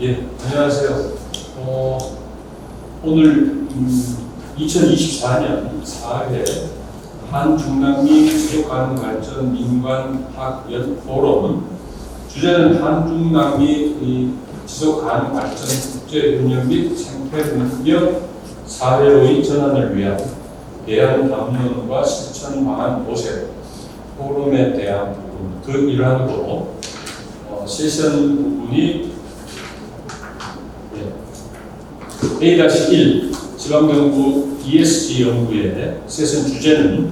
예, 안녕하세요. 오늘 2024년 4회 한중남미 지속가능 발전 민관학연 포럼, 주제는 한중남미 지속가능 발전 국제협력 및 생태능력 사회로의 전환을 위한 대안 담론과 실천 방안 모색 포럼에 대한 부분, 그 일환으로 세션 부분이 A-1 지방정부 ESG 연구의 세션 주제는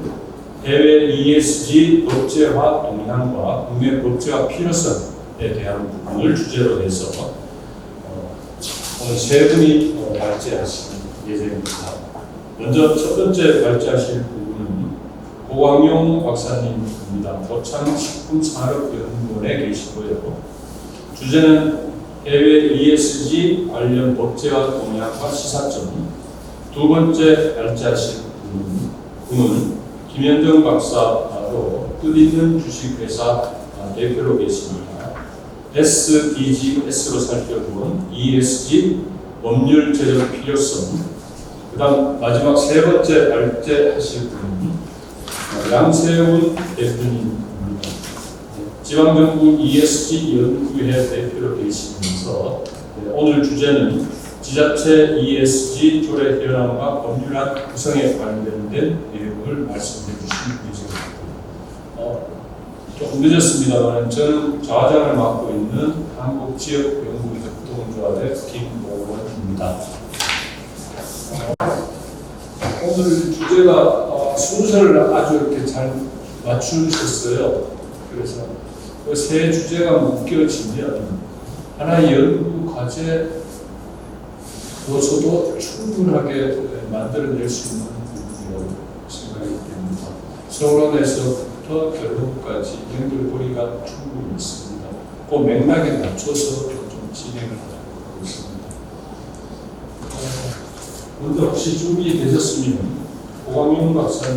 해외 ESG 법제화 동향과 국내 법제화 필요성에 대한 부분을 주제로 해서 오늘 세 분이 발제하실 예정입니다. 먼저 첫 번째 발제하실 부분은 고광용 박사님입니다. 고창식품산업연구원에 계시고요. 주제는 해외 ESG 관련 법제화 동향과 시사점. 두 번째 발제하실 분은 김현정 박사로 뜻있는 주식회사 대표로 계십니다. SDGs로 살펴본 ESG 법률 제정 필요성. 그 다음 마지막 세 번째 발제하실 분은 양세훈 대표님입니다. 지방정부 ESG 연구회 대표로 계시면서 오늘 주제는 지자체 ESG 조례 현황과 법률안 구성에 관련된 내용을 말씀해 주실 예정입니다. 조금 늦었습니다만 저는 좌장을 맡고 있는 한국지역연구협동조합의 김모원입니다. 오늘 주제가 순서를 아주 이렇게 잘 맞추셨어요. 그래서 그 세 주제가 묶여지면 하나의 연구 과제로서도 충분하게 만들어낼 수 있는 부분이라고 생각이 됩니다. 서론에서부터 결론까지 연결고리가 충분히 있습니다. 그 맥락에 맞춰서 좀 진행을 하고 있습니다. 먼저 혹시 준비되셨으면 고광용 박사님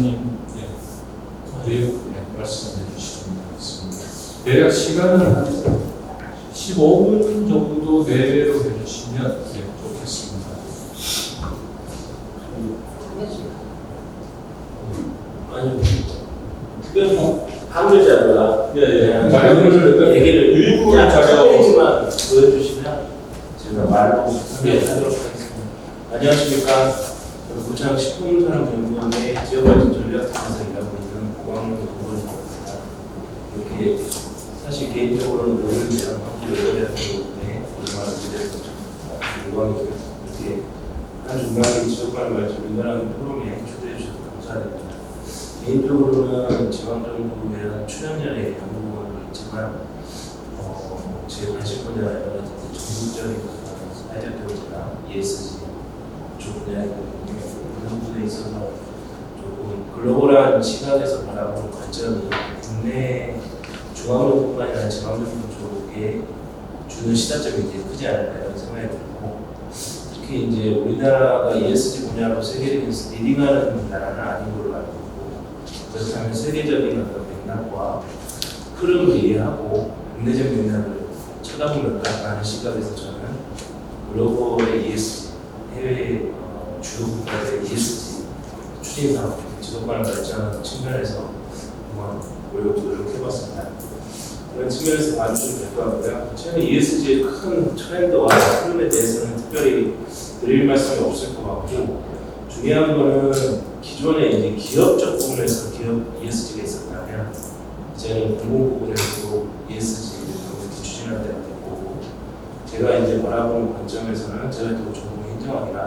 말씀해 주시면 되겠습니다. 대략 시간은 한 15분 정도 내외로 해주시면 좋겠습니다. 아니, 특별히 한 글자가 얘기를 유인물 자료 페이지만 보여주시면 제가 말을 하도록 하겠습니다. 안녕하십니까. 고창 식품산업연구원의 지역발전 전략팀에서 일하고 있는 고광용 연구원입니다. 이렇게 사실 개인적으로는 모르는데요. 한국여자대학교에 고등학교 기대해서 고광용 이렇게 한중남미 지역발전 민관학연 포럼에 초대해 주셔서 감사드립니다. 개인적으로는 지방정부에 출연자의 연구원을 있지만 제 관심 분야가 여러 가지 전국적인 사회적 경제나 ESG 쪽 분야에 그런 부분에 있어서 조금 글로벌한 시각에서 바라보는 관점이 국내 중앙정부뿐만 아니라 지방정부 쪽에 주는 시사점이 이제 크지 않을까 이런 생각이 들고, 특히 이제 우리나라가 ESG 분야로 세계적인 리딩하는 나라는 아닌 걸로 알고 있고, 그렇다면 세계적인 어떤 맥락과 흐름을 이해하고 국내적 맥락을 쳐다보는다라는 시각에서 저는 글로벌의 ESG, 해외 주요 국가들의 ESG 추진 사업, 지속가능 발전 측면에서 한번 노력해봤습니다. 그런 측면에서 봐주시면 될 것 같고요. 최근 ESG의 큰 트렌드와 흐름에 대해서는 특별히 드릴 말씀이 없을 것 같고, 중요한 거는 기존에 이제 기업적 부분에서 기업 ESG가 있었다면 이제는 공공 부분에서도 ESG를 추진할 때가 됐고, 제가 이제 바라보는 관점에서는 제가 또 전공의 행정학이라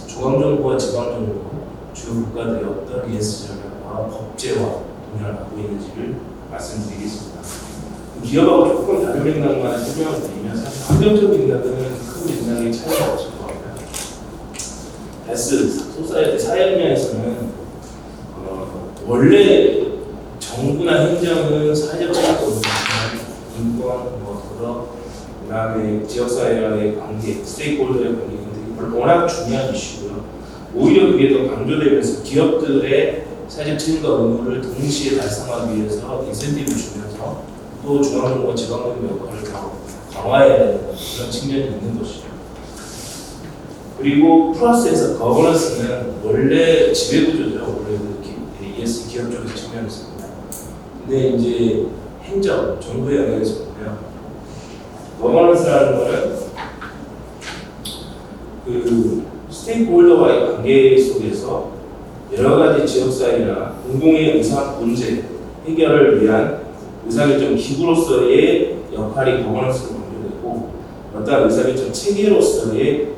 중앙정부와 지방정부 주요 국가들의 어떤 ESG 전략과 법제와 동향을 갖고 있는지를 말씀드리겠습니다. 기업하고 조금 다른 맥락만 설명을 드리면 사실 환경적 맥락은 큰 맥락의 차이가 없을 것 같아요. 소사이어티 사회분야에서는 원래 정부나 행정은 사회적 책임을 지는 인권, 도덕, 그다음에 지역사회와의 관계, 스테이크홀더의 관계 워낙 중요한 이슈고요. 오히려 그게 더 강조되면서 기업들의 사회적 책임과 의무를 동시에 달성하기 위해서 인센티브를 주면서 또 중앙정부와 지방정부 역할을 더 강화해야 되는 그런 측면이 있는 것이죠. 그리고 플러스에서 거버넌스는 원래 지배구조죠. 원래 그 ES 기업 쪽에서 측면에서입니다. 근데 이제 행정, 정부의 영역에서 보면 거버넌스라는 거는 그 스테이크홀더와의 관계 속에서 여러 가지 지역사회나 공공의 의사 문제 해결을 위한 의사결정 기구로서의 역할이 거버넌스로 강조되고 어떠한 의사결정 체계로서의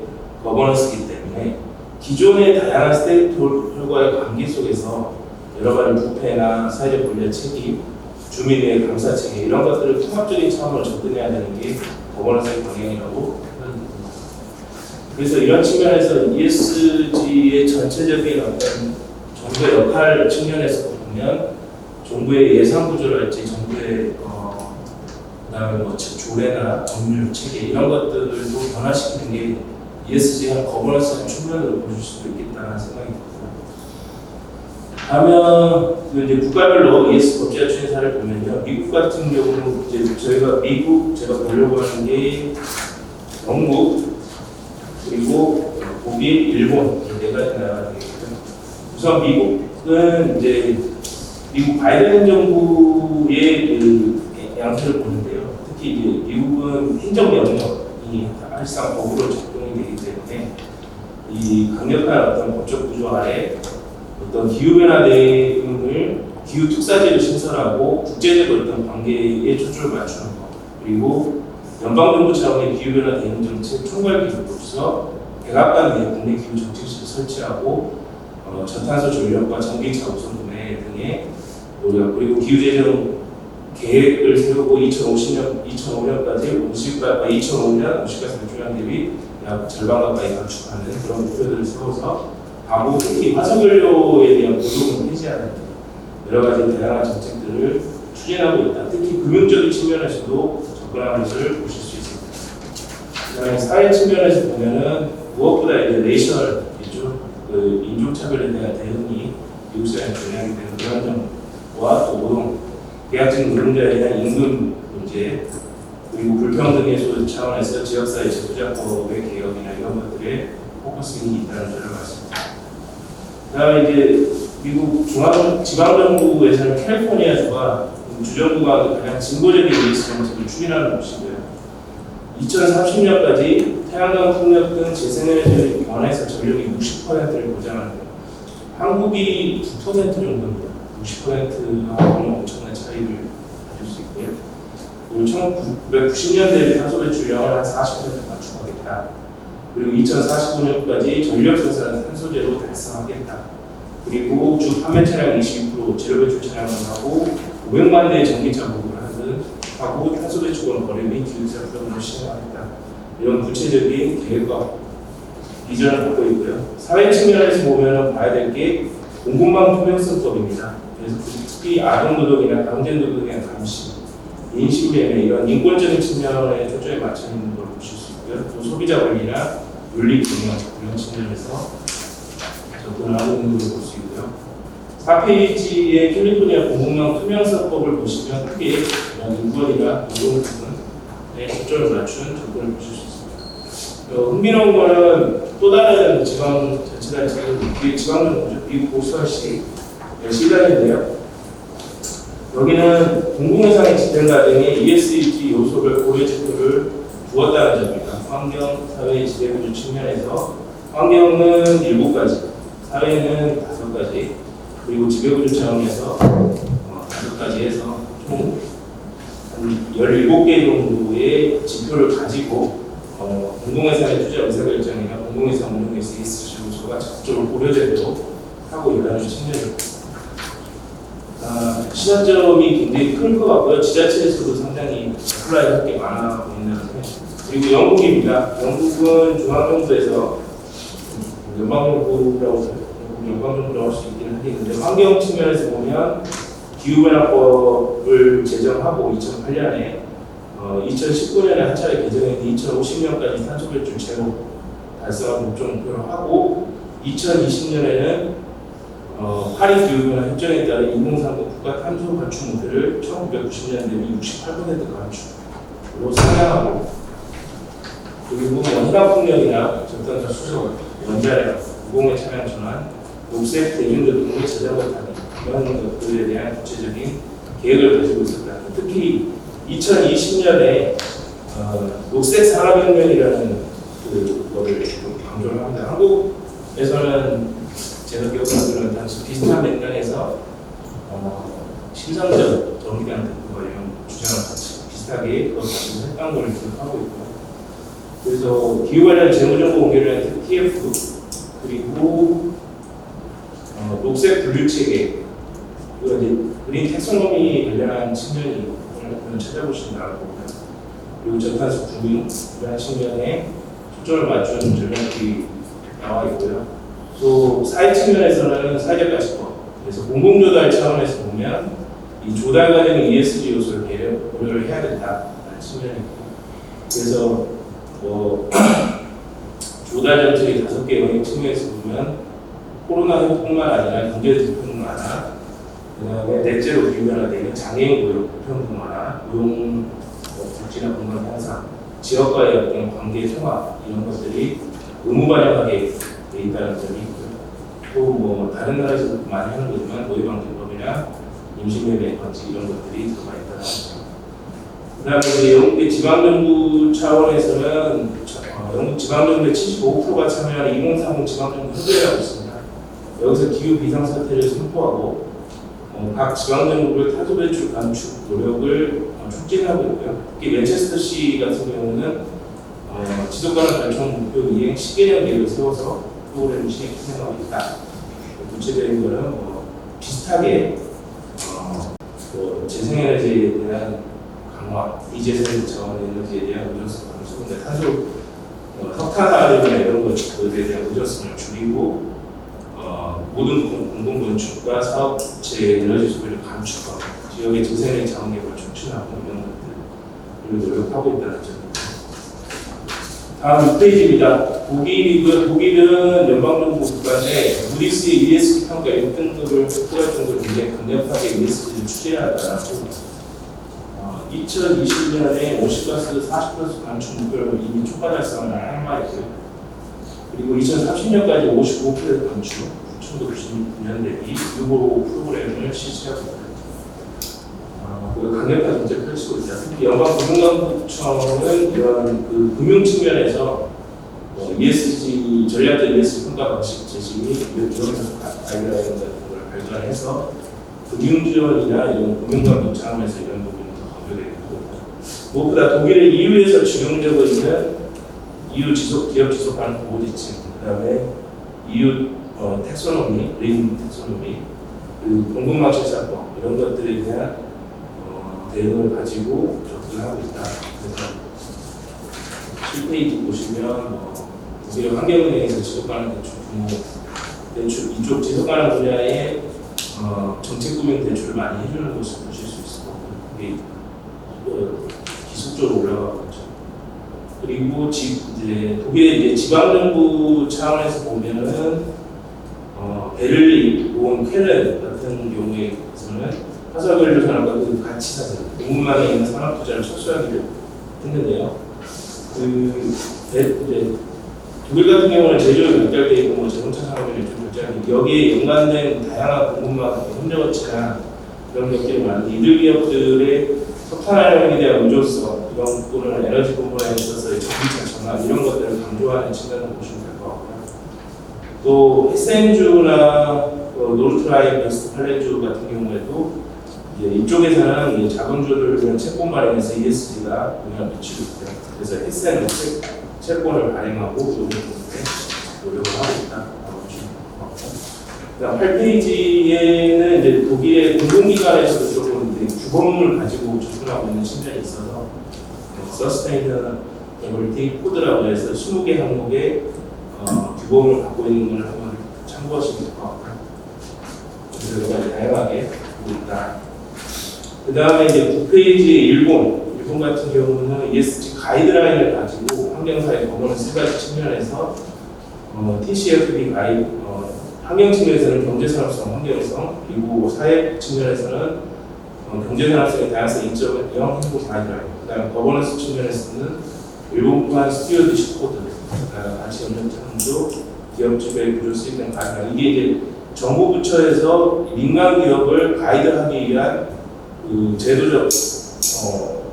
거버넌스이기 때문에 기존의 다양한 스테이크홀더와의 관계 속에서 여러 가지 부패나 사회적 분야 책임, 주민의 감사 체계 이런 것들을 통합적인 차원으로 접근해야 되는 게 거버넌스의 방향이라고 생각합니다. 그래서 이런 측면에서 ESG의 전체적인 어떤 정부의 역할 측면에서 보면 정부의 예산 구조랄지 정부의 그다음에 뭐 조례나 법률 체계 이런 것들도 변화시키는 게 ESG와 거버넌스의 측면으로 보실 수도 있겠다는 생각이 듭니다. 다음은 이제 국가별로 ESG 법제화 추진 사례를 보면요, 미국 같은 경우는 이제 저희가 미국 제가 보려고 하는 게 영국 그리고 독일, 일본 이 네 가지 나라가 되겠고요. 우선 미국은 이제 미국 바이든 정부의 그 양태를 보는데요. 특히 이제 미국은 행정 명령이 사실상 법으로 적용이 되기 때문에 이 강력한 어떤 법적 구조 아래 어떤 기후 변화 대응을 기후 특사제를 신설하고 국제적 어떤 관계에 초점을 맞추는 것 그리고 연방정부 차원의 기후변화 대응 정책 총괄 기구로서 백악관 내 국내 기후 정책실을 설치하고 저탄소 전력과 전기차 우선 구매 등의 노력 그리고 기후재정 계획을 세우고 2005년까지 2005년 온실가스 배출량 대비 약 절반 가까이 감축하는 그런 목표들을 세워서 하고 특히 화석연료에 대한 보조금을 해지하는 여러 가지 다양한 정책들을 추진하고 있다. 특히 금융적인 측면에서도 접근하는 것을 보실 수 있습니다. 그다음에 사회 측면에서 보면은 무엇보다 이제 레이셔널이죠. 그 인종차별에 대한 대응이 미국 사회에 영향이 되는 그런 점과 또 노동, 계약직 노동자에 대한 임금 문제 그리고 불평등의 차원에서 지역사회 재부자법의 개혁이나 이런 것들에 포커싱이 있다는 점을 말씀드립니다. 그다음에 이제 미국 지방정부에서는 캘리포니아주가 주정부가 가장 진보적인 ESG 정책을 추진하는 곳이고요. 2030년까지 태양광 풍력 등 재생에너지를 변해서 전력이 60%를 보장하는데 한국이 9% 정도입니다. 60%하고는 엄청난 차이를 가질 수 있고요. 그리고 1990년 대비 탄소 배출량을 한 40% 맞춰가겠다. 그리고 2045년까지 전력 생산 탄소제로 달성하겠다. 그리고 주 판매 차량 22% 제로 배출 차량을 하고 500만 대의 전기차 보급을 하고 탄소 배출권 거래 및 기후제한 프로그램을 시행하겠다. 이런 구체적인 계획과 비전을 갖고 있고요. 사회 측면에서 보면 봐야 될 게 공급망 투명성법입니다. 그래서 특히 아동노동이나 강제노동에 대한 감시, 인식매매 이런 인권적인 측면에 초점에 맞춰 있는 걸 보실 수 있고요. 또 소비자 권리나 윤리 경영 이런 측면에서 접근하고 있는 걸 볼 수 있고요. 4페이지의 캘리포니아 공공망 투명성법을 보시면 크게 이런 인권이나 노동 부분에 초점을 맞춘 접근을 보실 수 있습니다. 흥미로운 거는 또 다른 지방자치단체, 지방정부죠. 미국 보스턴시 시간인데요. 여기는 공공예산의 집행 과정에 ESG 요소별 고려 지표를 두었다는 점입니다. 환경, 사회, 지배구조 측면에서 환경은 7가지, 사회는 5가지, 그리고 지배구조 차원에서 5가지 해서 총 17개 정도의 지표를 가지고 공공예산의 투자 의사결정이나 공공예산 운용에서 ESG 요소가 적극적으로 고려되도록 하고 있다는 측면입니다. 시사점이 굉장히 클 것 같고요. 지자체에서도 상당히 어플라이할 게 많아 보이는 편입니다. 그리고 영국입니다. 영국은 중앙정부에서 연방정부라고 할 수 있기는 하겠는데 환경 측면에서 보면 기후변화법을 제정하고 2008년에 2019년에 한 차례 개정했는데 2050년까지 탄소 배출 제로 달성을 목표로 하고 2020년에는 파리 기후변화 협정에 따른 2030 국가 탄소 감축 목표를 1990년 대비 68% 감축 상향하고, 그리고 현황풍력이나 절단사 수소, 원자력, 무공해 차량 전환, 녹색 대중교통의 자전거 타기 이런 것들에 대한 구체적인 계획을 가지고 있었다. 특히 2020년에 녹색 산업혁명이라는 그거를 좀 강조를 합니다. 한국에서는 제가 기억하기로는 당시 비슷한 맥락에서 신성적 정기관 뭐 이런 주장을 같이 비슷하게 그걸 가지고 했던 걸 기억하고 있고, 그래서 기후 관련 재무정보 공개를 TF 그리고 녹색 분류 체계, 이거 이제 그린 텍소노미 관련한 측면이 오늘 찾아보시면 나올 거고요. 그리고 저탄소 분류 이런 측면에 초점을 맞춘 전략이 나와 있고요. 또 사회 측면에서는 사회적 가치법, 그래서 공공조달 차원에서 보면 이 조달 과정의 ESG 요소를 고려를 해야 된다는 측면이 있고, 그래서 조달 정책의 5개 영역 측면에서 보면 코로나19뿐만 아니라 경제 불평등 완화, 그다음에 넷째로 기후변화되는 장애인 고용 불평등 완화, 고용 복지나 건강 향상, 지역과의 어떤 관계 통합 이런 것들이 의무반영하게 돼 있다는 점이 있고요. 또 다른 나라에서 많이 하는 거지만 노예방지법이나 임신매매 방지 이런 것들이 들어가 있다는 점. 그다음에 이제 영국 지방정부 차원에서는 영국 지방정부의 75%가 참여하는 2030 지방정부 협의회라고 있습니다. 여기서 기후 비상사태를 선포하고 각 지방정부를 탄소 배출 감축 노력을 촉진하고 있고요. 특히 맨체스터시 같은 경우는 지속가능 발전 목표 이행 10개년 계획을 세워서 프로그램을 진행하고 있다. 구체적인 거는 비슷하게 재생에너지에 대한 강화, 비재생 자원 에너지에 대한 의존성 감소, 근데 탄소 석탄화력이나 이런 것들에 대한 의존성을 줄이고 모든 공공건축과 사업체 에너지 소비를 감축하고 지역의 재생에너지 자원 개발을 촉진하고 이런 것들을 노력하고 있다는 점입니다. 다음 6페이지입니다. 독일은 연방정부 국가인데 무디스의 ESG 평가 1등급을 획득할 정도로 굉장히 강력하게 ESG를 추진하다라고 2020년에 온실가스 40% 감축 목표를 이미 초과 달성을 한 바 있고요. 그리고 2030년까지 55% 감축, 1999년 대비 유보 프로그램을 실시하고 있다. 강력한 정책을 펼치고 있다. 특히 연방금융감독청은 이런 금융 측면에서 ESG 전략적 ESG 평가 방식 제시 및 이런 가이드라인 같은 걸 발전해서 금융 지원이나 이런 금융감독 차원에서 이런 부분이 더 강조되고 있고, 무엇보다 독일의 EU에서 적용되고 있는 EU 기업 지속 가능 보호 지침, 그다음에 EU 텍소노미, 그린 텍소노미, 공공마실사법 이런 것들에 대한 대응을 가지고 접근하고 있다. 그래서 7페이지 보시면 독일 환경은행에서 지속가능 대출 이쪽 지속가능 분야에 정책금융 대출을 많이 해주는 것을 보실 수 있을 거고, 그게 기술적으로 올라가고 있죠. 그리고 이제 독일의 지방정부 차원에서 보면은 베를린, 본, 쾰른 같은 경우에서는 화석연료 산업과 그 가치 사슬, 공급망에 있는 산업 투자를 철수하기로 했는데요. 이제 독일 같은 경우는 제조업 연결되어 있고 자동차 산업이 좀 결정이 여기에 연관된 다양한 공급망, 협력업체나 그런 것들이 많은데 이들 기업들의 석탄화력에 대한 의존성, 이런 또는 에너지 공급망에 있어서의 전기차 전환 이런 것들을 강조하는 측면을 보시면 될 것 같고요. 또 헤센주나 노르트라인 웨스트팔렌주 같은 경우에도 이쪽에서는 자본주를 위한 채권 마련에서 ESG가 영향을 미치고 있고요. 그래서 헤센은 채권을 발행하고 이런 부분에 노력을 하고 있다라고 보시면 됩니다. 8페이지에는 이제 독일의 공공기관에서도 조금 규범을 가지고 접근하고 있는 측면이 있어서 서스테이너빌리티 코드라고 해서 20개 항목의 규범을 갖고 있는 걸 한번 참고하시면 될 것 같고요. 그래서 다양하게 보고 있다. 그 다음에 이제 9페이지 일본 같은 경우는 ESG 가이드라인을 가지고 환경사회 거버넌스 세 가지 측면에서 TCFD 가이드, 환경 측면에서는 경제산업성, 환경성, 그리고 사회 측면에서는 경제산업성의 다양성 2.0 행복 가이드라인 그다음 거버넌스 측면에서는 일본판 스튜어드십 코드, 가치 협력 창조, 기업 지배 구조 수익 가능. 이게 이제 정부 부처에서 민간 기업을 가이드하기 위한 그 제도적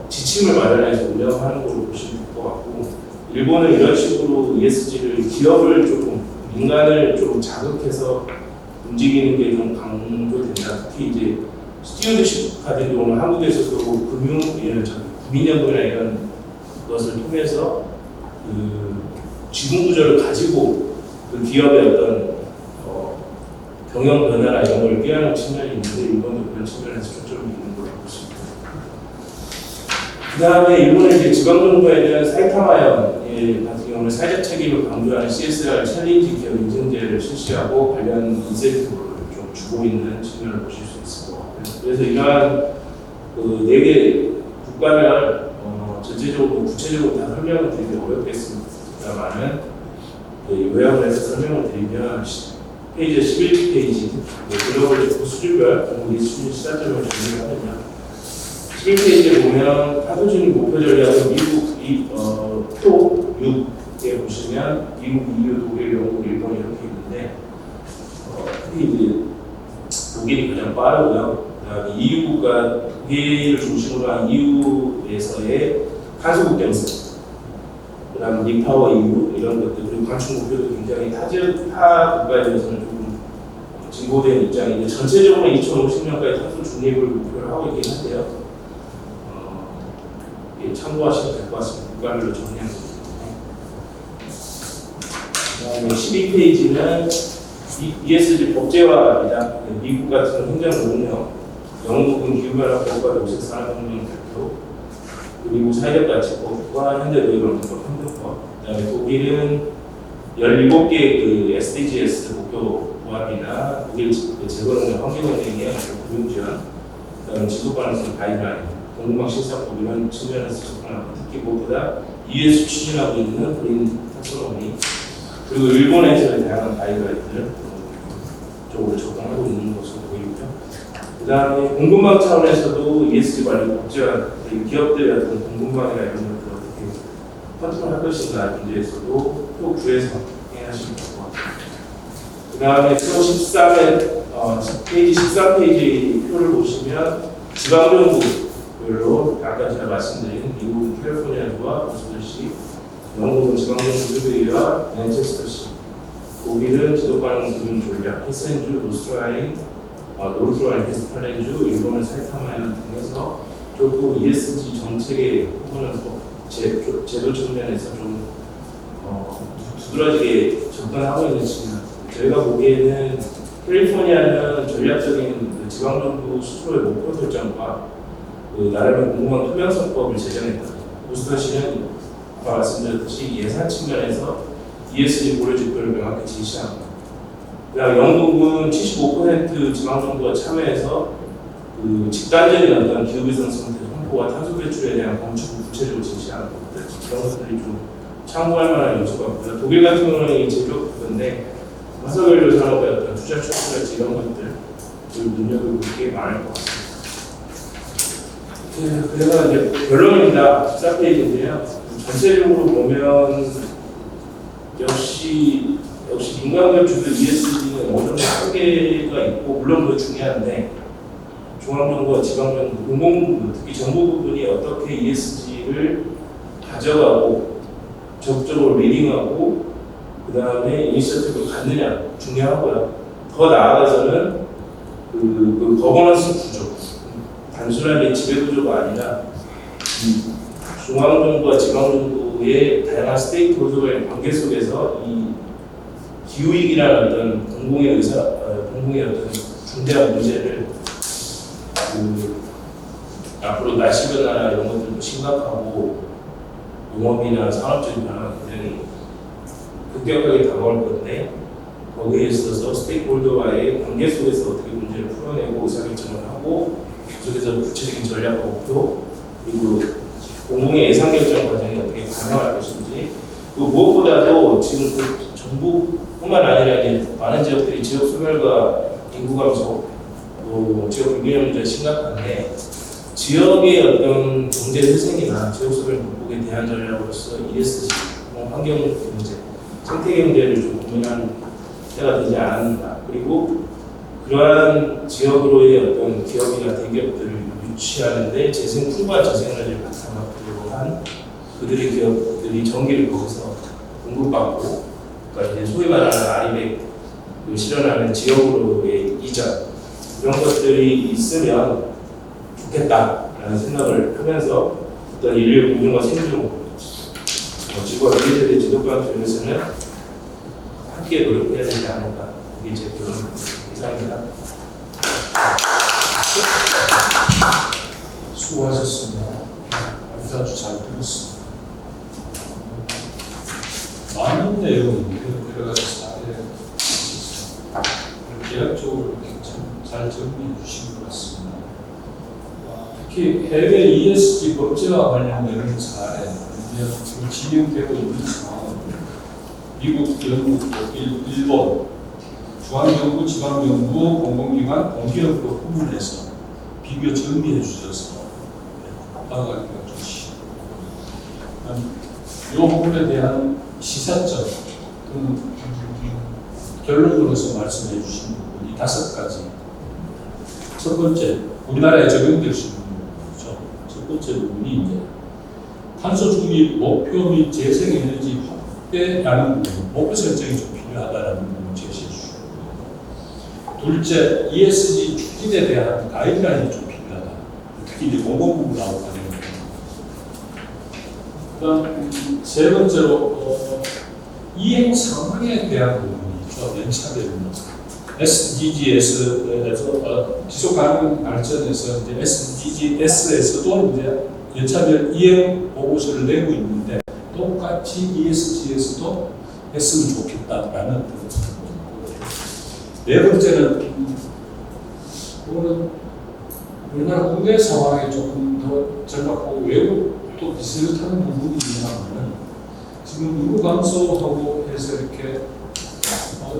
지침을 마련해서 운영하는 걸로 보시면 될 것 같고, 일본은 이런 식으로 ESG를 기업을 조금 민간을 좀 자극해서 움직이는 게 좀 강조된다. 특히 이제 스튜어드십 같은 경우는 한국에서도 국민연금이나 이런 것을 통해서 그 지분 구조를 가지고 그 기업의 어떤 경영 변화나 이런 걸 꾀하는 측면이 있는데, 일본도 그런 측면에서 초점이 있는 걸로 보십니다. 그 다음에 일본의 이제 지방정부에는 사이타마현 같은 경우는 사회적 책임을 강조하는 CSR 챌린지 기업 인증제를 실시하고 관련 인센티브를 좀 주고 있는 측면을 보실 수 있을 것 같아요. 그래서 이러한 그 4개 국가별 전체적으로 구체적으로 다 설명을 드리기 어렵겠습니다만은 요약을 해서 설명을 드리면 페이지 11페이지 글로벌 지표 수준별 정부 수준 시사점을 정리하면요. 11페이지에 보면 타도적인 목표 전략은 미국 톱 6에 보시면 미국, EU, 독일, 영국, 일본 이렇게 있는데 특히 이제 독일이 가장 빠르고요. 그다음에 EU 국가 독일을 중심으로 한 EU에서의 탄소 국경세, 그다음 리파워 EU 이런 것들, 그리고 관측 목표도 굉장히 타 국가에 대해서는 조금 진보된 입장인데, 전체적으로 2050년까지 탄소 중립을 목표를 하고 있긴 한데요. 참고하시면 될 것 같습니다. 국가별로 정리한 거거든요. 그다음에 12페이지는 ESG 법제화입니다. 미국 같은 행정 능력, 영국은 기후변화 법과 녹색 산업혁명 발표, 그리고 사회적 가치법과 현대 노동법 협력법, 그다음에 독일은 17개 그 SDGs 목표 보합이나 독일 재건능 환경운행의 금융 지원, 그다음에 지속 가능성 가이드라인, 공공방 실사법 이런 측면에서 접근하고, 특히 무엇보다 ESG 추진하고 있는 그린 탁소노미, 그리고 일본에서의 다양한 가이드라인들 쪽으로 접근하고 있는 것으로 보이고요. 그 다음에 공공방 차원에서도 ESG 관리 법제화, 기업들의 어떤 공공방이나 이런 것들 어떻게 컨트롤할 것인가 문제에서도 또 구에서 해하시면 될 것 같아요. 그 다음에 표 13에 페이지 13페이지 표를 보시면 지방정부별로 아까 제가 말씀드린 미국은 캘리포니아주와 워싱턴시, 영국은 지방정부주의와 맨체스터시, 독일은 지도가능 금융 전략, 헤센주, 노르트라인 베스트팔렌주, 일본은 사이타마현 등에서 조금 ESG 정책의 부분은 제도 측면에서 좀 두드러지게 접근하고 있는 측면. 저희가 보기에는 캘리포니아는 전략적인 지방정부 수출의 목표 설정과 나름의 공공한 투명성법을 제정했거든요. 보스턴시는 아까 말씀드렸듯이 예산 측면에서 ESG 고려 지표를 명확히 제시합니다. 그다음 영국은 75% 지방정부가 참여해서 그 집단적인 어떤 기후위성 상태 홍보와 탄소 배출에 대한 검출을 구체적으로 제시하는 것들, 그런 것들이 좀 참고할 만한 요소가 있고요. 독일 같은 경우는 제조 그건데 화석연료 산업의 어떤 투자 추진이랄지 이런 것들 눈여겨볼 게 많을 것 같습니다. 그래서 이제 결론입니다. 14페이지인데요. 전체적으로 보면 역시 민간기업 주도 ESG는 어느 정도 한계가 있고, 물론 그거 중요한데 중앙정부와 지방정부, 공공부문, 특히 정부 부분이 어떻게 ESG를 가져가고 적극적으로 리딩하고 그 다음에 이니셔티브를 갖느냐 중요하고요. 더 나아가서는 그 거버넌스 구조, 단순하게 지배구조가 아니라 중앙정부와 지방정부의 다양한 스테이크홀더의 관계 속에서 이 기후위기라는 어떤 공공의 어떤 중대한 문제를 앞으로 날씨 변화나 이런 것들도 심각하고 농업이나 산업적인 변화가 굉장히 급격하게 다가올 건데, 거기에 있어서 스테이크홀더와의 관계 속에서 어떻게 문제를 풀어내고 의사결정을 하고 계속해서 구체적인 전략과 목표, 그리고 공공의 예산결정 과정이 어떻게 가능할 것인지, 그 무엇보다도 지금 그 정부뿐만 아니라 이제 많은 지역들이 지역 소멸과 인구 감소, 지역 불균형 문제가 심각한데, 지역의 어떤 경제 회생이나 지역 소멸 극복에 대한 전략으로서 ESG, 환경 경제, 생태 경제를 좀 고민하는 때가 되지 않았나. 그리고 그러한 지역으로의 어떤 기업이나 대기업들을 유치하는데 풍부한 재생에너지를 바탕으로 한 그들의 기업들이 전기를 거기서 공급받고, 그러니까 이제 소위 말하는 아리백 실현하는 지역으로의 이전, 이런 것들이 있으면 좋겠다라는 생각을 하면서 어떤 인류 공정과 생존, 지구와 우리들의 지속가능 쪽에서는 함께 노력해야 되지 않을까. 이게 제 그런 이상입니다. 수고하셨습니다. 아주 잘 들었습니다. 많은 내용이 들어가서 계약적으로 이렇게 잘 정리해 주신 것 같습니다. 특히 해외 ESG 법제와 관련된 사례, 지금 진행되고 있는 상황은 미국, 영국, 일본, 중앙정부, 지방정부, 공공기관, 공기업법 부분에서 비교 정리해 주셔서 다가가기가 좋으시죠. 이 부분에 대한 시사점 또는 결론으로서 말씀해 주신 부분이 5가지. 첫 번째, 우리나라에 적용될 수 있는 부분이죠. 첫 번째 부분이 이제 탄소 중립 목표 및 재생에너지 확대라는 부분, 목표 설정이 좀 필요하다는 부분을 제시해 주셨고요. 둘째, ESG 추진에 대한 가이드라인이 좀 필요하다. 특히 이제 공공부문 나오고 하는 겁니다. 그다음 세 번째로 이행 상황에 대한 부분이죠. 연차되는 SDGs에서 지속 가능 발전에서 이제 SDGs에서도 이제 연차별 이행 보고서를 내고 있는데 똑같이 ESG에서도 했으면 좋겠다라는 네 번째는 우리나라 국내 상황에 조금 더 절박하고 외국도 비슷한 부분이 있냐면은 지금 인구 감소하고 해서 이렇게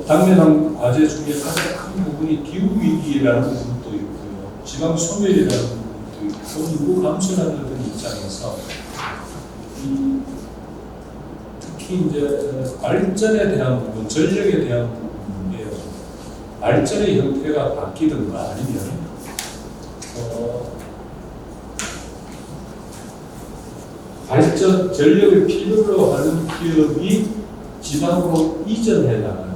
당면한 과제 중에 가장 큰 부분이 기후 위기라는 부분도 있고요, 지방 소멸이라는 부분도 있고, 인구 감소라는 입장에서 특히 이제 발전에 대한 부분, 전력에 대한 부분인데요. 발전의 형태가 바뀌든가 아니면 발전 전력을 필요로 하는 기업이 지방으로 이전해 나가는.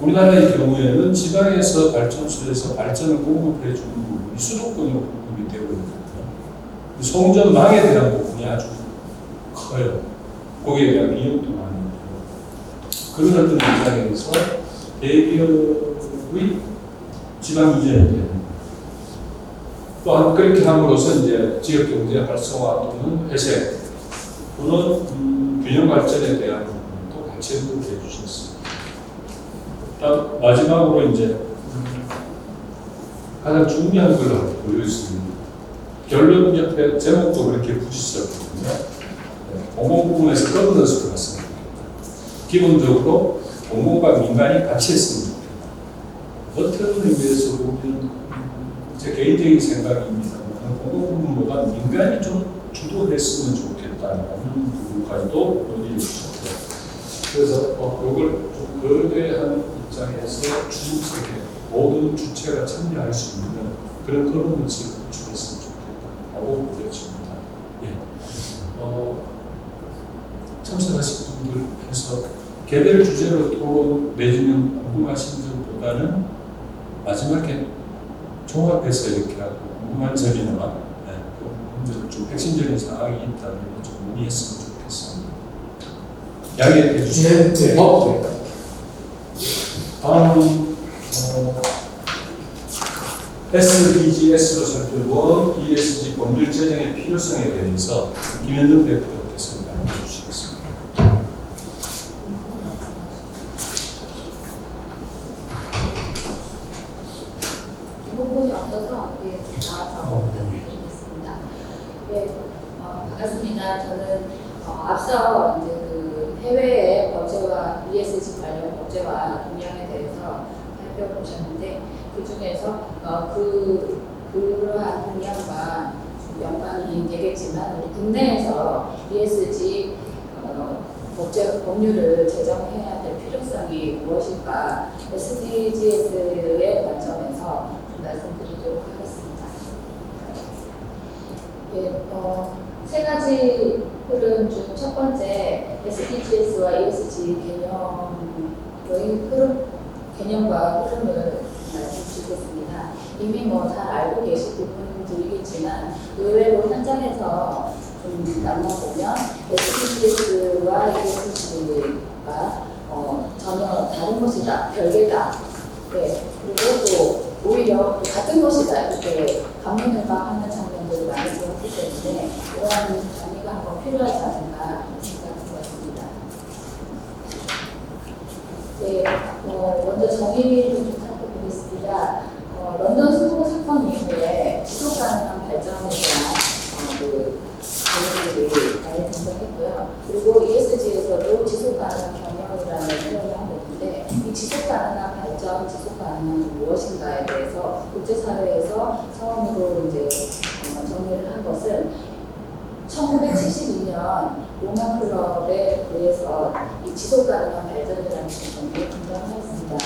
우리나라의 경우에는 지방에서 발전소에서 발전을 공급해 주는 부분이 수도권으로 공급이 되고 있거든요. 송전망에 대한 부분이 아주 커요. 거기에 대한 비용도 많이 들고. 그런 어떤 입장에서 대기업의 지방 이전이 되는. 또한 그렇게 함으로써 이제 지역 경제 활성화 또는 회색 또는 균형 발전에 대한 부분도 같이 언급해 주셨습니다. 다음 마지막으로 이제 가장 중요한 걸 보여주습니다. 결론 옆에 제목도 그렇게 붙이셨거든요. 공공 부분에서 거버넌스를 봤습니다. 기본적으로 공공과 민간이 같이 했습니다. 어떤 의미에서 보면 제 개인적인 생각입니다. 공공 부분보다 민간이 좀 주도했으면 좋겠다는 부분까지도 논의해 주셨고요. 그래서 이걸 좀 거대한 입장에서 주체계 모든 주체가 참여할 수 있는 그런 거버넌스를 구축했으면 좋겠다고 보여집니다. 예. 참석하신 분들께서 개별 주제로 토론 내지는 궁금하신 점보다는 마지막에 종합해서 이렇게 하고 궁금한 점이나 좀 핵심적인 사항이 있다면 좀 문의했으면 좋겠습니다. 이야기해 주시면 네. 다음은 SDGs로 살펴본 ESG 법률 제정의 필요성에 대해서 김현정 대표께서 말씀해 주시겠습니다. 부분이 없어서 나와서 드리겠습니다. 네, 반갑습니다. 저는 앞서 이제 그 해외의 법제와 ESG 관련 법제와 동향에 대해서 살펴보셨는데 그 중에서 그 그러한 동향과 연관이 되겠지만 우리 국내에서 ESG 법률을 제정해야 될 필요성이 무엇일까 SDGs의 관점에서 좀 말씀드리도록 하겠습니다. 세 가지 흐름 중 첫 번째 SDGs와 ESG 개념과 흐름을 말씀드리겠습니다. 이미 잘 알고 계신 부분들이겠지만 의외로 현장에서 좀 나눠보면 SDGs와 ESG가 전혀 다른 것이다, 별개다. 네, 그리고 또 오히려 같은 것이다 이렇게 감론을박하는 장면들을 많이 보았기 때문에 이러한 정리가 한번 필요하지 않을까 생각했습니다. 네, 먼저 정의를 좀 살펴보겠습니다. 런던 스쿠버 사건 이후에 지속 가능한 발전에 대한 개념들이 많이 등장했고요. 그리고 ESG에서도 지속 가능한 경영이라는 표현을 하고 있는데 이 지속 가능한 발전, 지속 가능한 무엇인가에 대해서 국제사회에서 처음으로 이제 정리를 한 것은 1972년 로마클럽에 의해서 이 지속 가능한 발전이라는 정의가 등장했습니다.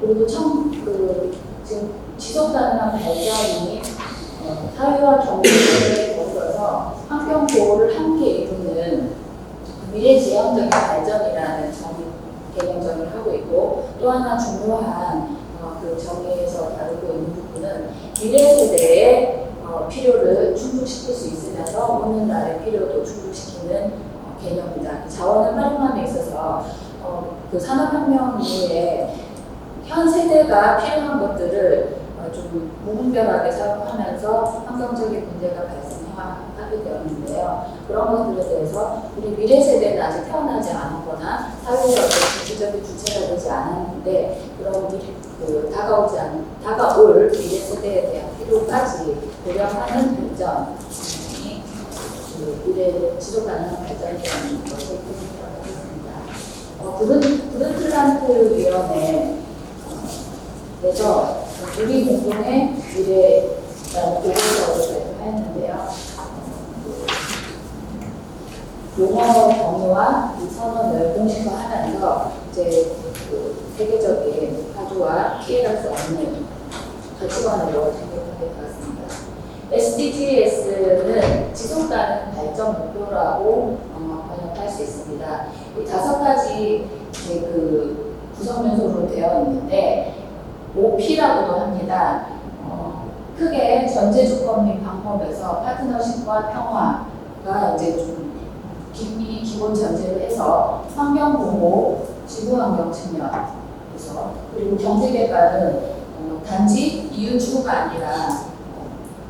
그리고 지금 지속 가능한 발전이 사회와 경제에 더불어서 환경 보호를 함께 이루는 미래지향적인 발전이라는 개념 정의를 하고 있고 또 하나 중요한 그 정의에서 다루고 있는 부분은 미래 세대의 필요를 충족시킬 수 있으면서 오늘날의 필요도 충족시키는 개념이다. 자원을 활용함에 있어서 그 산업혁명 이후에 현 세대가 필요한 것들을 좀 무분별하게 사용하면서 환경적인 문제가 발생하게 되었는데요. 그런 것들에 대해서 우리 미래 세대는 아직 태어나지 않았거나 사회의 어떤 국제적인 주체가 되지 않았는데 그런 다가올 미래 세대에 대한 필요까지 고려하는 발전이 미래 지속 가능한 발전이라는 것을 표현하고 있습니다. 브룬틀란트 위원회에서 우리 공동의 미래라는 보고서를 발표했는데요. 용어 정의와 이 선언을 공식화하면서 이제 세계적인 파도와 피해갈 수 없는 가치관으로 정립하게 되었습니다. SDGs는 지속 가능 발전 목표라고 번역할 수 있습니다. 이 5가지 그 구성 요소로 되어 있는데 OP라고도 합니다. 크게 전제 조건 및 방법에서 파트너십과 평화가 이제 좀 기본 전제를 해서 환경 보호, 지구 환경 측면 그리고 경제 개발은 단지 이윤 추구가 아니라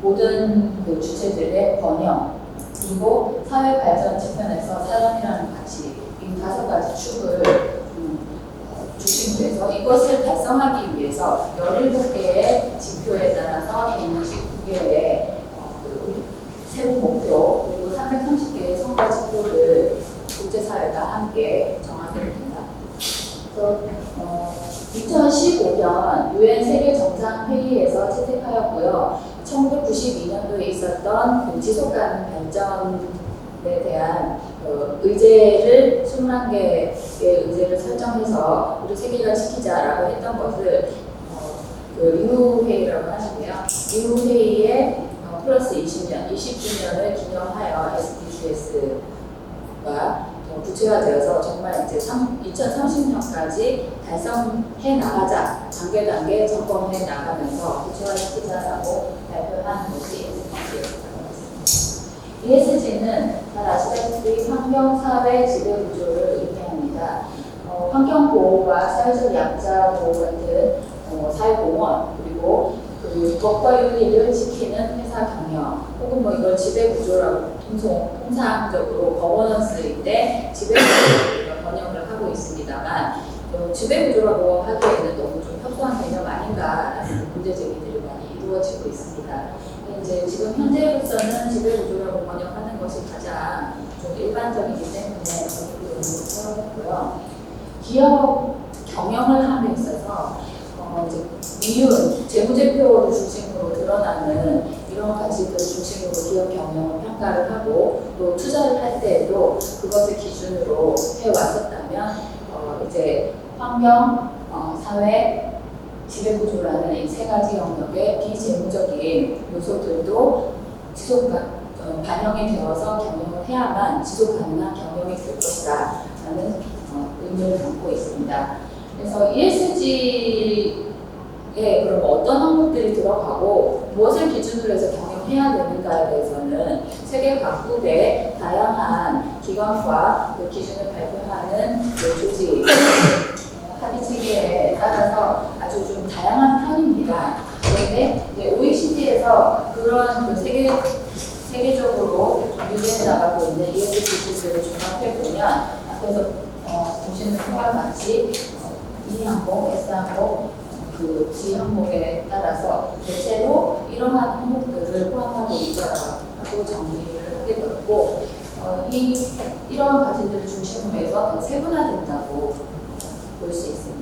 모든 그 주체들의 번영 그리고 사회 발전 측면에서 사람이라는 가치 이 5가지 축을 중심으로 해서 이것을 달성하기 위해서 17개의 지표에 따라서 169개의 세부 목표 그리고 330개의 성과 지표를 국제사회가 함께 정하게 됩니다. 그래서 2015년 UN 세계정상회의에서 채택하였고요. 1992년도에 있었던 그 지속가능 발전에 대한 의제를 21개의 의제를 설정해서 우리 세계가 지키자라고 했던 것을 그 리우 회의라고 하는데요. 리우 회의에 플러스 20주년을 기념하여 SDGs가 구체화되어서 정말 이제 2030년까지 달성해 나가자, 단계 점검해 나가면서 구체화시키자라고 발표한 것이 SDGs입니다. ESG는 잘 아시다시피 환경, 사회, 지배 구조를 의미합니다. 환경 보호와 사회적 약자 보호 같은 사회공헌 그리고 그 법과 윤리를 지키는 회사 경영 혹은 뭐 이걸 지배 구조라고 통상적으로 거버넌스인데 지배 구조로 번역을 하고 있습니다만 지배 구조라고 하기에는 너무 좀 협소한 개념 아닌가라는 문제 제기들이 많이 이루어지고 있습니다. 이제 지금 현재로서는 지배 구조라고 번역하는 것이 가장 좀 일반적이기 때문에 거기를 사용했고요. 기업 경영을 함에 있어서 이제 이윤, 재무제표를 중심으로 드러나는 이런 가치들 중심으로 기업 경영을 평가를 하고 또 투자를 할 때에도 그것을 기준으로 해왔었다면 이제 환경, 사회, 지배구조라는 이 세 가지 영역의 비재무적인 요소들도 반영이 되어서 경영을 해야만 지속 가능한 경영이 될 것이다라는 의미를 담고 있습니다. 그래서 ESG에 그럼 어떤 항목들이 들어가고 무엇을 기준으로 해서 경영해야 되는가에 대해서는 세계 각국의 다양한 기관과 그 기준을 발표하는 그 조직 합의 체계에 따라서 아주 좀 다양한 편입니다. 그런데 이제 OECD에서 그런 그 세계적으로 유지해 나가고 있는 ESG 지수를 종합해 보면 앞에서 보시는 것과 같이 E 항목, S 항목, 그 G 항목에 따라서 대체로 이러한 항목들을 포함하고 있다고 정리를 하게 되었고 이러한 가치들을 중심으로 해서 더 세분화된다고 볼 수 있습니다.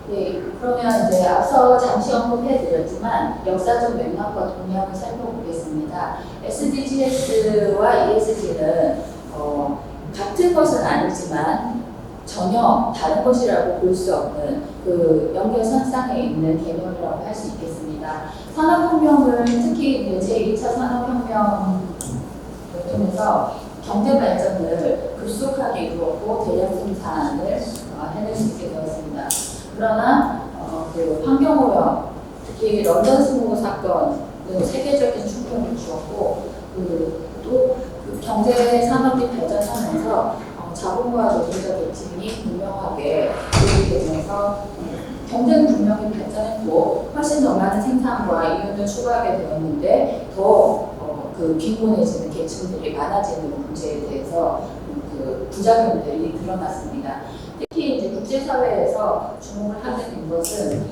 네, 그러면 이제 앞서 잠시 언급해드렸지만 역사적 맥락과 동향을 살펴보겠습니다. SDGs와 ESG는 같은 것은 아니지만 전혀 다른 것이라고 볼 수 없는 그 연결선상에 있는 개념이라고 할 수 있겠습니다. 산업혁명을 특히 제2차 산업혁명을 통해서 경제 발전을 급속하게 이루었고 대량 생산을 해낼 수 있게 되었습니다. 그러나 그 환경오염, 특히 런던 스모그 사건은 세계적인 충격을 주었고 또 경제 산업이 발전하면서 자본과 노동자 계층이 분명하게 분리되면서 경제는 분명히 발전했고 훨씬 더 많은 생산과 이윤을 추구하게 되었는데 더 그 빈곤해지는 계층들이 많아지는 문제에 대해서 그 부작용들이 드러났습니다. 특히 이제 국제사회에서 주목을 하게 된 것은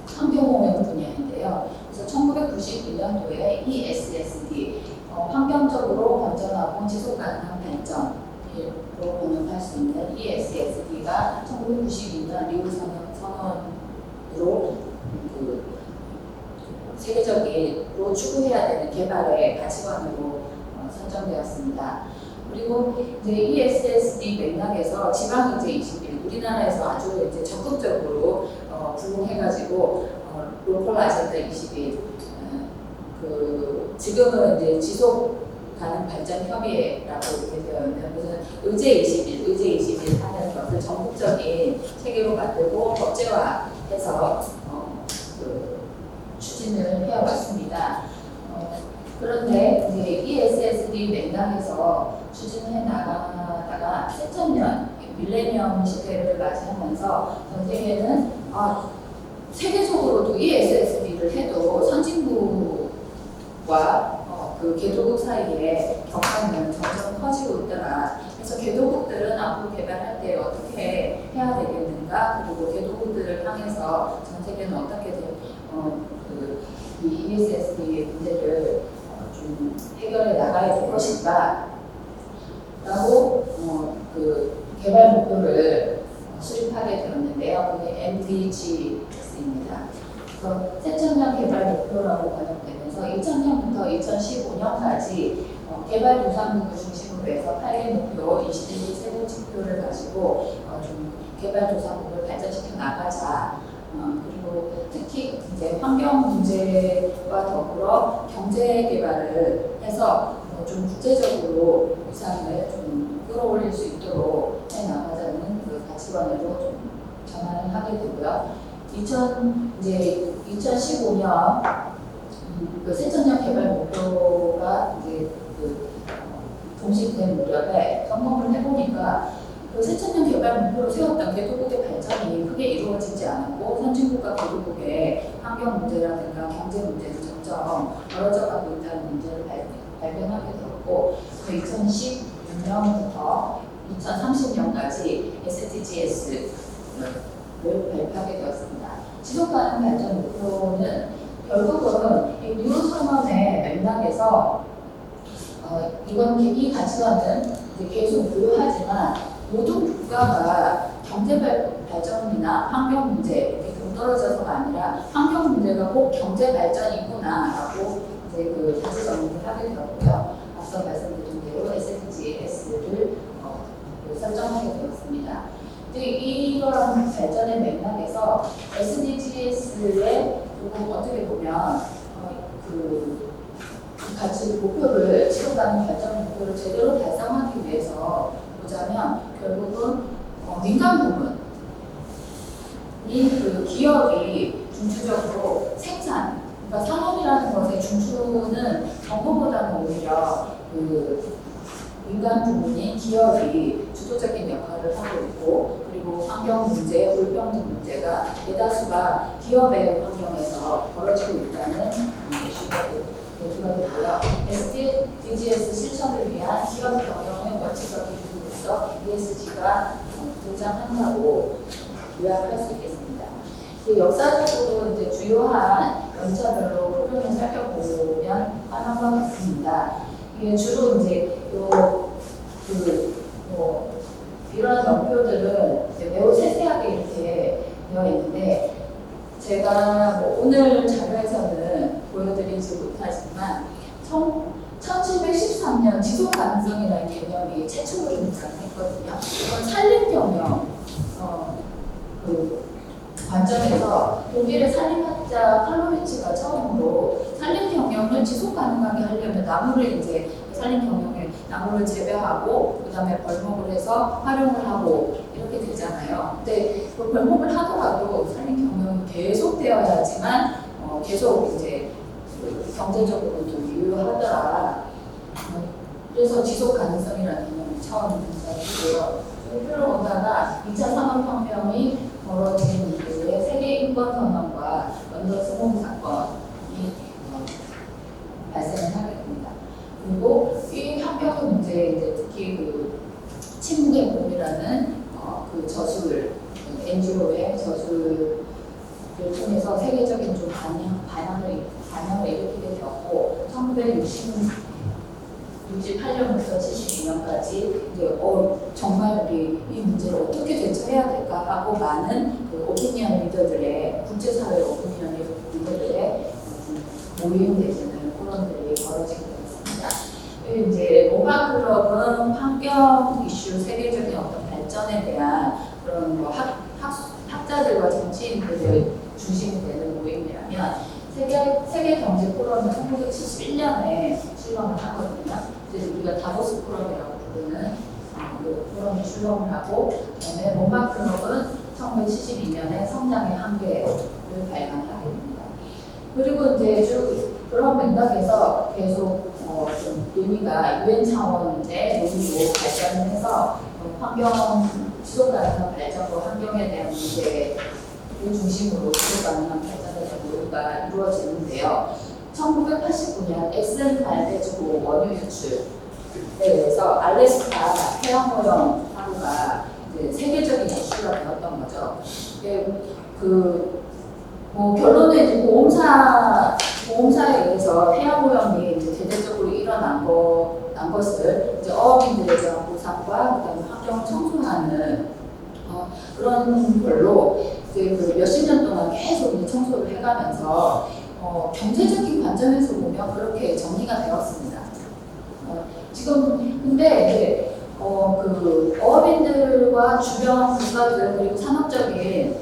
환경오염 분야인데요. 그래서 1992년도에 ESSD 환경적으로 건전하고 지속가능한 발전으로 번역할 수 있는 ESSD가 1992년 리우 선언으로 세계적으로 추구해야 되는 개발의 가치관으로 선정되었습니다. 그리고 이제 ESSD 맥락에서 지방경제 21, 우리나라에서 아주 이제 적극적으로 부응해가지고 로컬 아젠다 21, 지금은 이제 지속 가능 발전 협의회라고 이렇게 되어 있는 무슨 의제 21 하는 것을 전국적인 체계로 만들고 법제화해서 추진을 해왔습니다. 그런데 이제 ESSD 맥락에서 추진해 나가다가 새천년 밀레니엄 시대를 맞이하면서 전 세계는 세계적으로도 ESSD를 해도 선진국과 그 개도국 사이에 격차는 점점 커지고 있더라. 그래서 개도국들은 앞으로 개발할 때 어떻게 해야 되겠는가, 그리고 개도국들을 향해서 전 세계는 어떻게 이 ESSD 문제를 좀 해결해 나가야 될 것인가 라고 그 개발 목표를 수립하게 되었는데요. 그게 MDGs입니다. 그래서 새천년 개발 목표라고 번역되면서 2000년부터 2015년까지 개발도상국을 중심으로 해서 8개 목표, 21개 세부 지표를 가지고 좀 개발도상국을 발전시켜 나가자. 그리고 특히 이제 환경 문제와 더불어 경제 개발을 해서 좀 국제적으로 위상을 좀 끌어올릴 수 있도록 해 나가자는 그 가치관으로 좀 전환을 하게 되고요. 2015년 그 새천년 개발 목표가 이제 종식된 무렵에 점검을 해보니까 그 새천년 개발 목표로 세웠던 개도국의 발전이 크게 이루어지지 않았고 선진국과 개도국의 환경 문제라든가 경제 문제도 점점 멀어져 가고 있다는 문제를 발견하게 되었고 2016년부터 2030년까지 SDGs를 발표하게 되었습니다. 지속가능 발전 목표는 결국은 이 뉴 선언의 맥락에서 이 가치관은 계속 부여하지만 모든 국가가 경제 발전이나 환경 문제, 이렇게 동떨어져서가 아니라 환경 문제가 꼭 경제 발전이구나라고 이제 다시 정리를 하게 되었고요. 앞서 말씀드린 대로 SDGs를 설정하게 되었습니다. 이러한 발전의 맥락에서 SDGs의 조금 어떻게 보면 가치 목표를 지속하는 발전 목표를 제대로 달성하기 위해서 보자면 결국은 민간 부문이 기업이 중추적으로 생산, 그러니까 산업이라는 것의 중추는 정부보다는 오히려 민간 부문인 기업이 주도적인 역할을 하고 있고, 그리고 환경 문제, 불평등 문제가 대다수가 기업의 환경에서 벌어지고 있다는 이슈가 되고요. SDGs 실천을 위한 기업 경영의 원칙적인 기준으로서 ESG가 등장한다고 요약할 수 있겠습니다. 역사적으로 이제 주요한 연차별로 흐름을 살펴보면 하는 것 같습니다. 이게 주로 이제 이런 연표들은 매우 세세하게 이렇게 되어 있는데, 제가 오늘 자료에서는 보여드리지 못하지만 1713년 지속 가능성이라는 개념이 최초로 등장했거든요. 이건 산림경영 관점에서 독일의 산림학자 칼로비츠가 처음으로 산림경영을 지속 가능하게 하려면 나무를 재배하고 그다음에 벌목을 해서 활용을 하고 이렇게 되잖아요. 근데 벌목을 하더라도 산림경영이 계속되어야지만 계속 이제 경제적으로도 유효하더라. 그래서 지속 가능성이라는 개념이 처음 등장했고요. 표로 보다가 2차 산업혁명이 벌어진 이후에 세계 인권 선언과 런던 스모그 사건이 발생을 하게 됩니다. 그리고 이 환경 문제, 특히 침묵의 봄이라는 저술, NGO의 저술을 통해서 세계적인 좀 반향을 일으키게 되었고, 1968년부터 72년까지 이제 정말 우리 이 문제를 어떻게 대처해야 될까 하고 많은 오피니언 리더들의, 국제사회 오피니언 리더들의 모임 내지는 토론들이 벌어지게 되었습니다. 이제 모바클럽은 환경 이슈 세계적인 어떤 발전에 대한 그런 학자들과 정치인들의 중심이 되는 모임이라면, 세계 경제 포럼은 1971년에 출범을 하거든요. 이제 우리가 다보스 포럼이라고 부르는 포럼이 출범을 하고, 그다음에 모바클럽은 1972년에 성장의 한계를 발간하게 됩니다. 그리고 이제 그런 맥락에서 계속 좀 의미가 유엔 차원의 논의로 발전을 해서 환경 지속 가능한 발전과 환경에 대한 문제를 중심으로 지속 가능한 발전에 대한 논의가 이루어지는데요. 1989년 엑슨 갈대지구 원유 유출에 의해서 알래스카 해양오염 사고가 세계적인 이슈가 되었던 거죠. 결론은 이제 보험사에 의해서 해양오염이 대대적으로 일어난 것을 이제 어업인들에 대한 보상과 그다음에 환경 청소하는 그런 걸로 이제 몇십 년 동안 계속 이제 청소를 해가면서 경제적인 관점에서 보면 그렇게 정리가 되었습니다. 지금 근데 어업인들과 주변 국가들 그리고 산업적인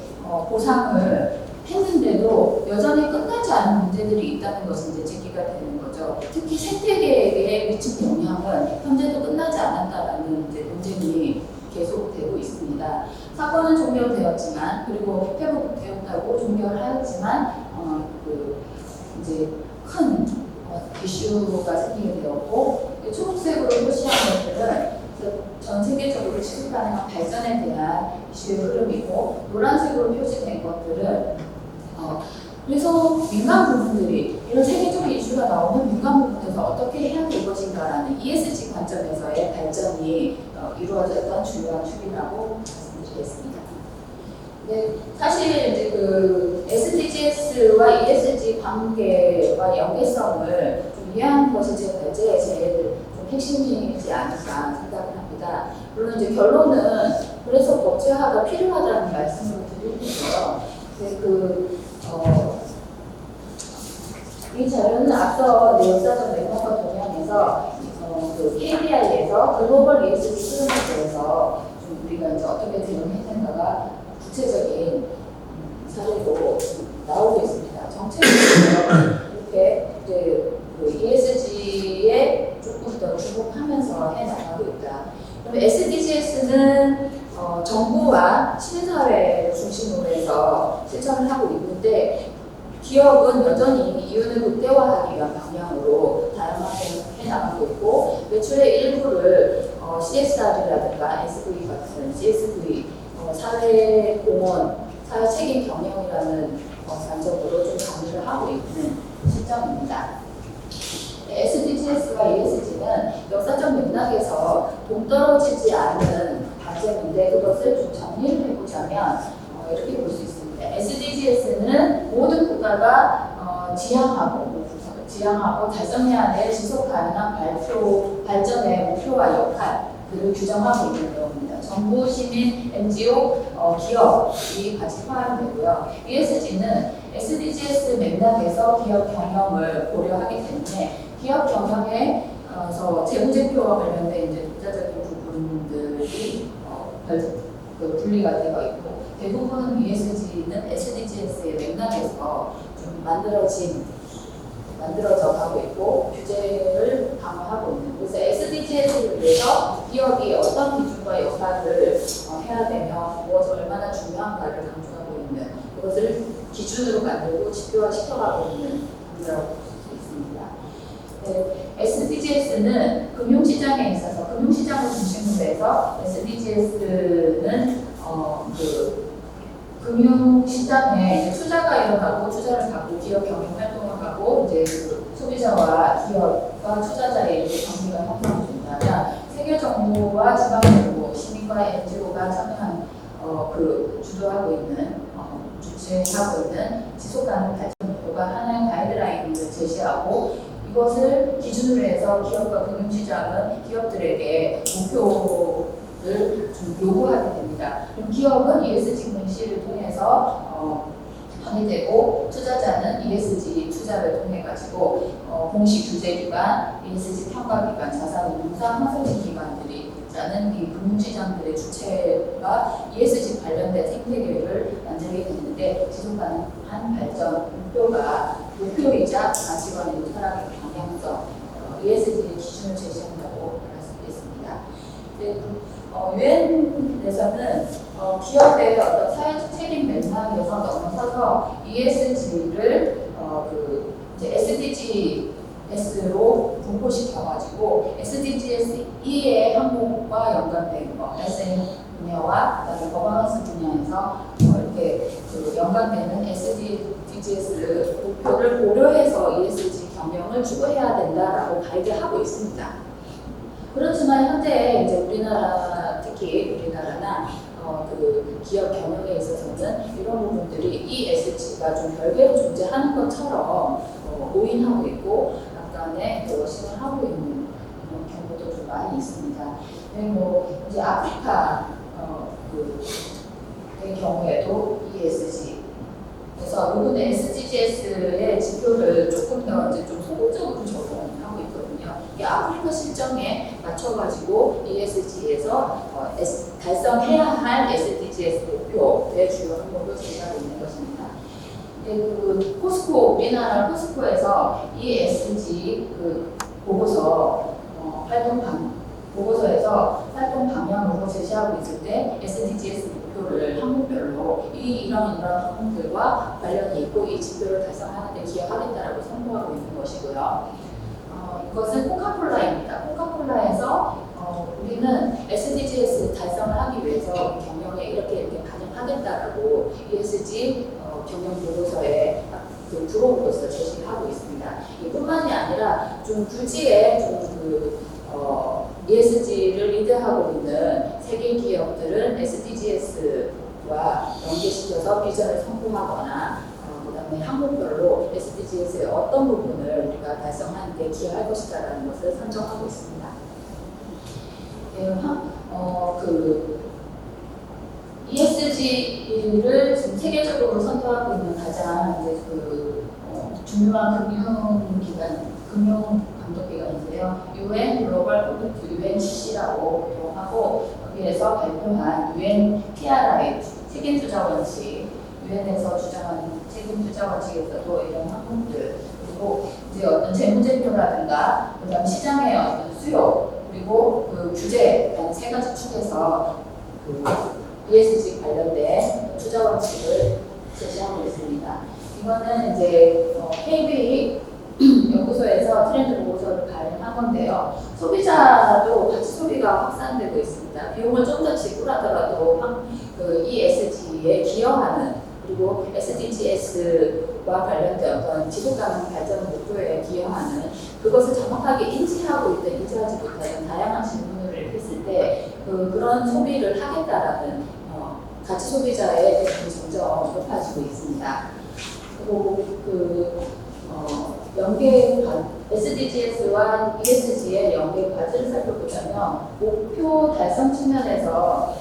보상을 했는데도 여전히 끝나지 않은 문제들이 있다는 것은 이제 제기가 되는 거죠. 특히 생태계에 미친 영향은 현재도 끝나지 않았다라는 이제 논쟁이 계속되고 있습니다. 사건은 종료되었지만, 그리고 회복되었다고 종료를 하였지만 이제 큰 이슈가 생기게 되었고, 초록색으로 표시한 것들은 전 세계적으로 지속 가능한 발전에 대한 이슈의 흐름이고, 노란색으로 표시된 것들은 그래서 민간 부분들이 이런 세계적인 이슈가 나오면 민간 부분에서 어떻게 해야 될 것인가라는 ESG 관점에서의 발전이 이루어졌던 중요한 축이라고 말씀드리겠습니다. 네, 사실 이제 SDGs와 ESG 관계와 연계성을 좀 이해하는 것이 제 과제의 제일 핵심이지 않을까 생각을 합니다. 물론 이제 결론은 그래서 법제화가 필요하다는 말씀을 드리고요. 네, 이 자료는 앞서 역사적 맥락과 동향에서 그 KDI에서 글로벌 ESG 흐름에 대해서 좀 우리가 이제 어떻게 대응해야 되는가가 구체적인 사례로 나오고 있습니다. 정책에서 이렇게 이제 그 ESG에 조금 더 주목하면서 해나가고 있다. 그럼 SDGs는 정부와 시민사회 중심으로 해서 실천을 하고 있는데 기업은 여전히 이윤을 극대화하기 위한 방향으로 다양하게 해나가고 있고 매출의 일부를 CSR이라든가 SV 같은 CSV 사회공헌, 사회책임 경영이라는 관점으로 좀 강조를 하고 있는 시점입니다. SDGs와 ESG는 역사적 맥락에서 동떨어지지 않은 관점인데 그것을 좀 정리를 해보자면 이렇게 볼 수 있습니다. SDGs는 모든 국가가 지향하고 달성해야 될 지속 가능한 발전의 목표와 역할들을 규정하고 있는 내용입니다. 정부, 시민, NGO, 기업이 같이 포함되고요. ESG는 SDGs 맥락에서 기업 경영을 고려하기 때문에 기업 경영에서 재무제표와 관련된 이제 독자적인 부분들이 분리가 되어 있고 대부분 ESG는 SDGs의 맥락에서 좀 만들어져 가고 있고 규제를 강화하고 있는 그래서 SDGs를 위해서 기업이 어떤 기준과 역할을 해야 되며 무엇이 얼마나 중요한가를 강조하고 있는 그것을 기준으로 만들고 지표화 시켜가고 있는 문제라고 볼 수 있습니다. 네, SDGs는 금융시장에 있어서 금융시장을 중심으로 해서 SDGs는 금융시장에 이제 투자가 일어나고 투자를 받고 기업 경영 활동을 하고 이제 그 소비자와 기업과 투자자의 관계가 형성된다면 세계 정부와 지방 정부, 시민과 NGO가 참여한 주도하고 있는 주최하고 있는 지속 가능 발전 목표가 하나의 가이드라인을 제시하고 이것을 기준으로 해서 기업과 금융시장은 기업들에게 목표를 좀 요구하게 됩니다. 그럼 기업은 ESG 공시를 통해서 정의되고 투자자는 ESG 투자를 통해 가지고 공시 규제기관, ESG 평가기관, 자산운용사, 컨설팅기관들이 라는 이 금융시장들의 주체가 ESG 관련된 생태계를 만들게 되는데 지속 가능한 발전 목표이자 가치관의 철학의 방향성, ESG 기준을 제시한다고 할 수 있겠습니다. 유엔에서는 기업의 어떤 사회적 책임 맥락에서 넘어서서 ESG를 SDGs로 분포시켜가지고 SDGs 이외의 항목과 연관된 SM 분야와 그다음에 거버넌스 분야에서 이렇게 연관되는 SDGs 목표를 고려해서 ESG 경영을 추구해야 된다라고 가이드하고 있습니다. 그렇지만 현재 이제 우리나라 특히 우리나라나 기업 경영에 있어서는 이런 부분들이 ESG가 좀 별개로 존재하는 것처럼 오인하고 있고 약간의 워싱을 하고 있는 경우도 좀 많이 있습니다. 이제 아프리카 의 경우에도 ESG 그래서 이번 SDGs의 지표를 조금 더 이제 좀 소극적으로 적용하고 있거든요. 이 아프리카 실정에 맞춰가지고 ESG에서 달성해야 할 SDGs 목표의 주요 항목을 제시하고 있는 것입니다. 우리나라 포스코에서 ESG 보고서 보고서에서 활동 방향으로 제시하고 있을 때 SDGs 목표를 항목별로 이런 항목들과 관련이 있고 이 지표를 달성하는 데 기여하겠다라고 선포하고 있는 것이고요. 이것은 코카콜라입니다. 코카콜라에서 우리는 SDGs 달성을 하기 위해서 경영에 이렇게 가능하겠다라고 ESG 경영 보고서에 들어오고서 제시하고 있습니다. 이뿐만이 아니라 좀 굴지에 ESG를 리드하고 있는 세계 기업들은 SDGs와 연계시켜서 비전을 선포하거나 그다음에 항목별로 SDGs의 어떤 부분을 우리가 달성하는 데 기여할 것이다라는 것을 선정하고 있습니다. ESG를 지금 세계적으로 선도하고 있는 가장 이제 중요한 금융기관, 금융감독기관인데요. UN 글로벌 콘덕트 UNCC라고 보통하고 거기에서 발표한 UN PRI 책임투자 원칙, UN에서 주장하는 책임투자 원칙에서도 이런 항목들 그리고 이제 어떤 재무제표라든가 그다음 시장의 어떤 수요 그리고 그 규제 이런 세 가지 축에서 그 ESG 관련된 투자 원칙을 제시하고 있습니다. 이거는 이제 KB 연구소에서 트렌드 보고서를 발행한 건데요. 소비자도 가치 소비가 확산되고 있습니다. 비용을 좀 더 지불하더라도 그 ESG에 기여하는 그리고 SDGs와 관련된 어떤 지속가능 발전 목표에 기여하는 그것을 정확하게 인지하고 있든 인지하지 못하는 다양한 질문을 했을 때 그런 소비를 하겠다라는 가치 소비자의 대상이 점점 높아지고 있습니다. 그리고 연계 SDGs와 ESG의 연계 과제를 살펴보자면 목표 달성 측면에서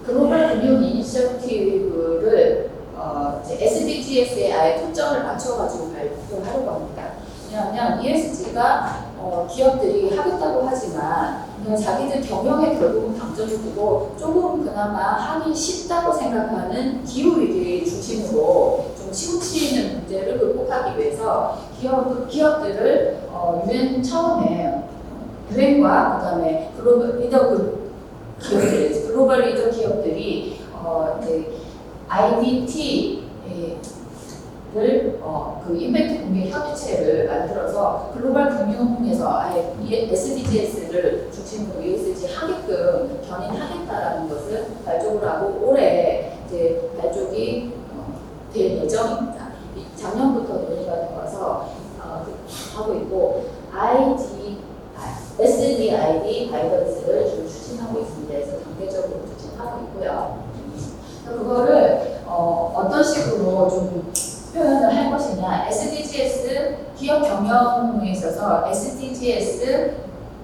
글로벌 금융 이니셔티브를 SDGs에 아예 초점을 맞춰가지고 발표하려고 합니다. 왜냐하면 ESG가 기업들이 하겠다고 하지만 그냥 자기들 경영에 결국은 방점을 두고 조금 그나마 하기 쉽다고 생각하는 기후위기 중심으로 좀 치우치는 문제를 극복하기 위해서 기업들을 UN 차원의 유엔과 그다음에 글로벌 리더 기업들, 글로벌 리더 기업들이 이제 IDT 그 임팩트 공개 협의체를 만들어서 글로벌 금융에서 아예 SDGs를 중심으로 ESG 하게끔 견인하겠다라는 것을 발족을 하고 올해 이제 발족이 될 예정입니다. 작년부터 논의가 되어서 하고 있고 SDID 가이던스를 좀 추진하고 있습니다. 그래서 단계적으로 추진하고 있고요. 그거를 어떤 식으로 좀 표현을 할 것이냐, SDGs 기업 경영에 있어서 SDGs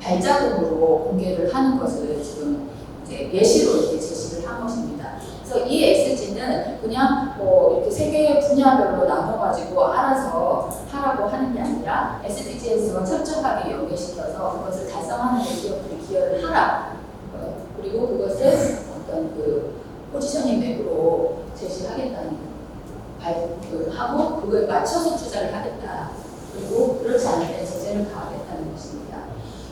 발자국으로 공개를 하는 것을 지금 이제 예시로 이렇게 제시를 한 것입니다. 그래서 이 ESG는 그냥 이렇게 세 개의 분야별로 나눠가지고 알아서 하라고 하는 게 아니라 SDGs와 철저하게 연계시켜서 그것을 달성하는 데 기업들이 기여를 하라. 그리고 그것을 어떤 포지셔닝 맵으로 제시하겠다는 발표를 하고 그거에 맞춰서 투자를 하겠다. 그리고 그렇지 않을 때 제재를 가하겠다는 것입니다.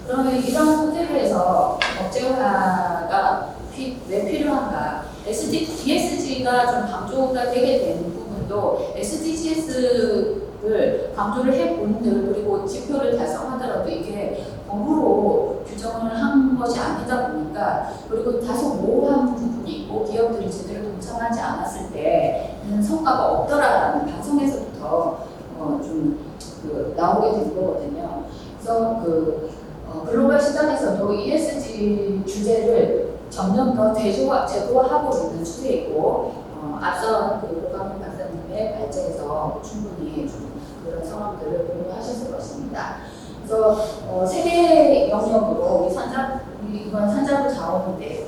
그러면 이런 소재에서 법제화가 왜 필요한가? ESG가 좀 강조가 되게 되는 부분도 SDGs를 강조를 해본들 그리고 지표를 달성하더라도 이게 법으로 규정을 한 것이 아니다 보니까 그리고 다소 모호한 부분이 있고 기업들이 제대로 동참하지 않았을 때는 성과가 없더라라는 방송에서부터 나오게 된 거거든요. 그래서 글로벌 시장에서도 ESG 주제를 점점 더 제도화하고 있는 추세이고 앞서 고강민 박사님의 발제에서 충분히 좀 그런 상황들을 공유하셨을 것입니다. 그래서 세계 영역으로 이건 산자부 자원인데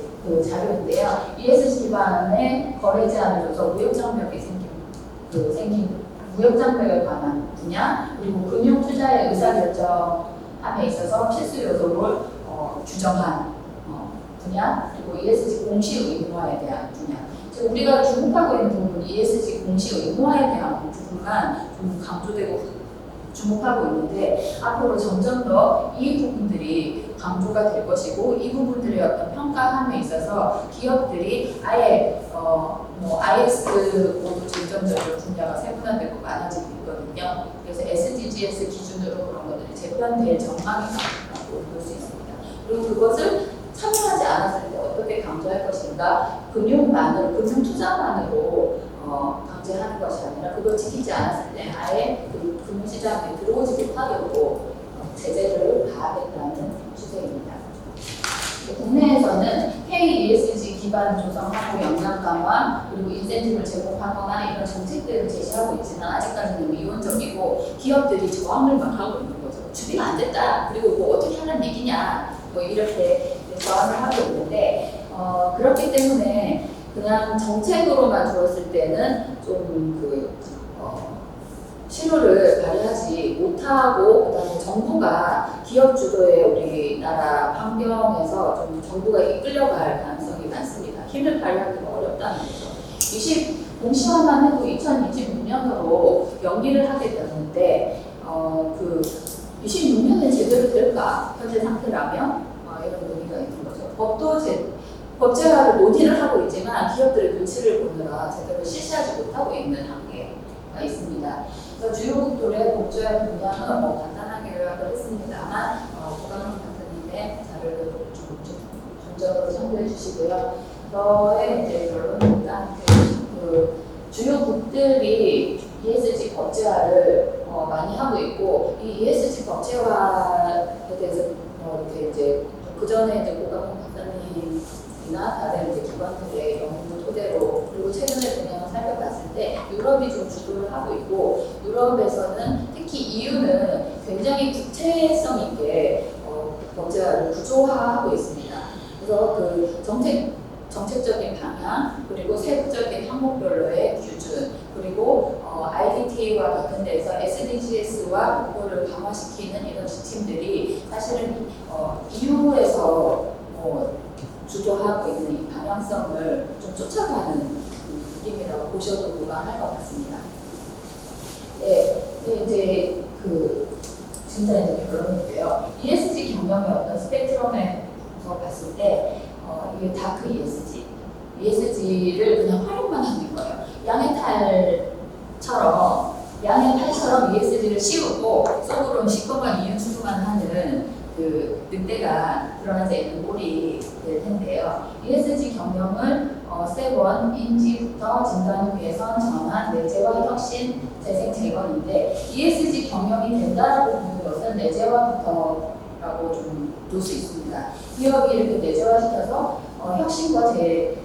자료인데요. ESG 기반의 거래 제한을 줘서 무역장벽이 생긴 무역장벽에 관한 분야 그리고 금융 투자의 의사결정함에 있어서 필수 요소를 규정한 분야 그리고 ESG 공시 의무화에 대한 분야. 지금 우리가 주목하고 있는 부분 ESG 공시 의무화에 대한 부분만 좀 강조되고 주목하고 있는데 앞으로 점점 더 이 부분들이 강조가 될 것이고 이 부분들의 어떤 평가함에 있어서 기업들이 아예 IS 모두 점점적으로 분야가 세분화되고 많아지고 있거든요. 그래서 SDGs 기준으로 그런 것들이 재편될 전망이라고 볼 수 있습니다. 그리고 그것을 참여하지 않았을 때 어떻게 강조할 것인가? 금융 투자만으로 강제하는 것이 아니라 그걸 지키지 않았을 때 아예 금융시장에 들어오지 못하도록 제재를 가하겠다는 추세입니다. 국내에서는 K-ESG 기반 조성하고 역량 강화 그리고 인센티브를 제공하거나 이런 정책들을 제시하고 있지만 아직까지는 미온적이고 기업들이 저항을 막 하고 있는 거죠. 준비가 안 됐다. 그리고 뭐 어떻게 하는 얘기냐. 이렇게 저항을 하고 있는데 그렇기 때문에 그냥 정책으로만 들었을 때는 좀 실효를 발휘하지 못하고, 그다음에 정부가 기업 주도의 우리나라 환경에서 좀 정부가 이끌려갈 가능성이 많습니다. 힘을 발휘하기가 어렵다는 거죠. 공시화만 해도 2026년으로 연기를 하게 되는데, 26년에 제대로 될까? 현재 상태라면 이런 논의가 있는 거죠. 법제화를 논의를 하고 있지만 기업들의 눈치를 보느라 제대로 실시하지 못하고 있는 한계가 있습니다. 그래서 주요국들의 법제화 분야는 간단하게 요약을 했습니다만 고강훈 박사님의 자료를 좀 전적으로 참고해 주시고요. 저의 이제 결론입니다. 주요국들이 ESG 법제화를 많이 하고 있고, 이 ESG 법제화에 대해서 이렇게 이제 그 전에 이제 고강훈 박사님이나 다른 이제 기관들의 연구 토대로, 그리고 최근에 동향을 살펴봤을 때 유럽이 좀 주도를 하고 있고, 유럽에서는 특히 EU는 굉장히 구체성 있게 법제화를 구조화하고 있습니다. 그래서 그 정책적인 방향, 그리고 세부적인 항목별로의 기준, 그리고 IDT와 같은 데서 SDGs와 그거를 강화시키는 이런 지침들이 사실은 EU에서 주도하고 있는 이 방향성을 좀 쫓아가는 느낌이라고 보셔도 무방할 것 같습니다. 네, 이제 진짜 이제 결론인데요. ESG 경영의 어떤 스펙트럼에서 봤을 때 이게 다크 ESG를 그냥 활용만 하는 거예요. 양의 탈처럼 ESG를 씌우고 속으로는 시커먼 이윤 추구만 하는 그 늑대가 드러나져 있는 꼴이 될 텐데요. ESG 경영을 스텝 1인지부터 진단, 개선, 전환, 내재화, 혁신, 재생, 재건인데 재생이 경영이 된다라고 보는 것은 내재화부터라고 좀 볼 수 있습니다. 기업이 이렇게 내재화시켜서 혁신과 재생,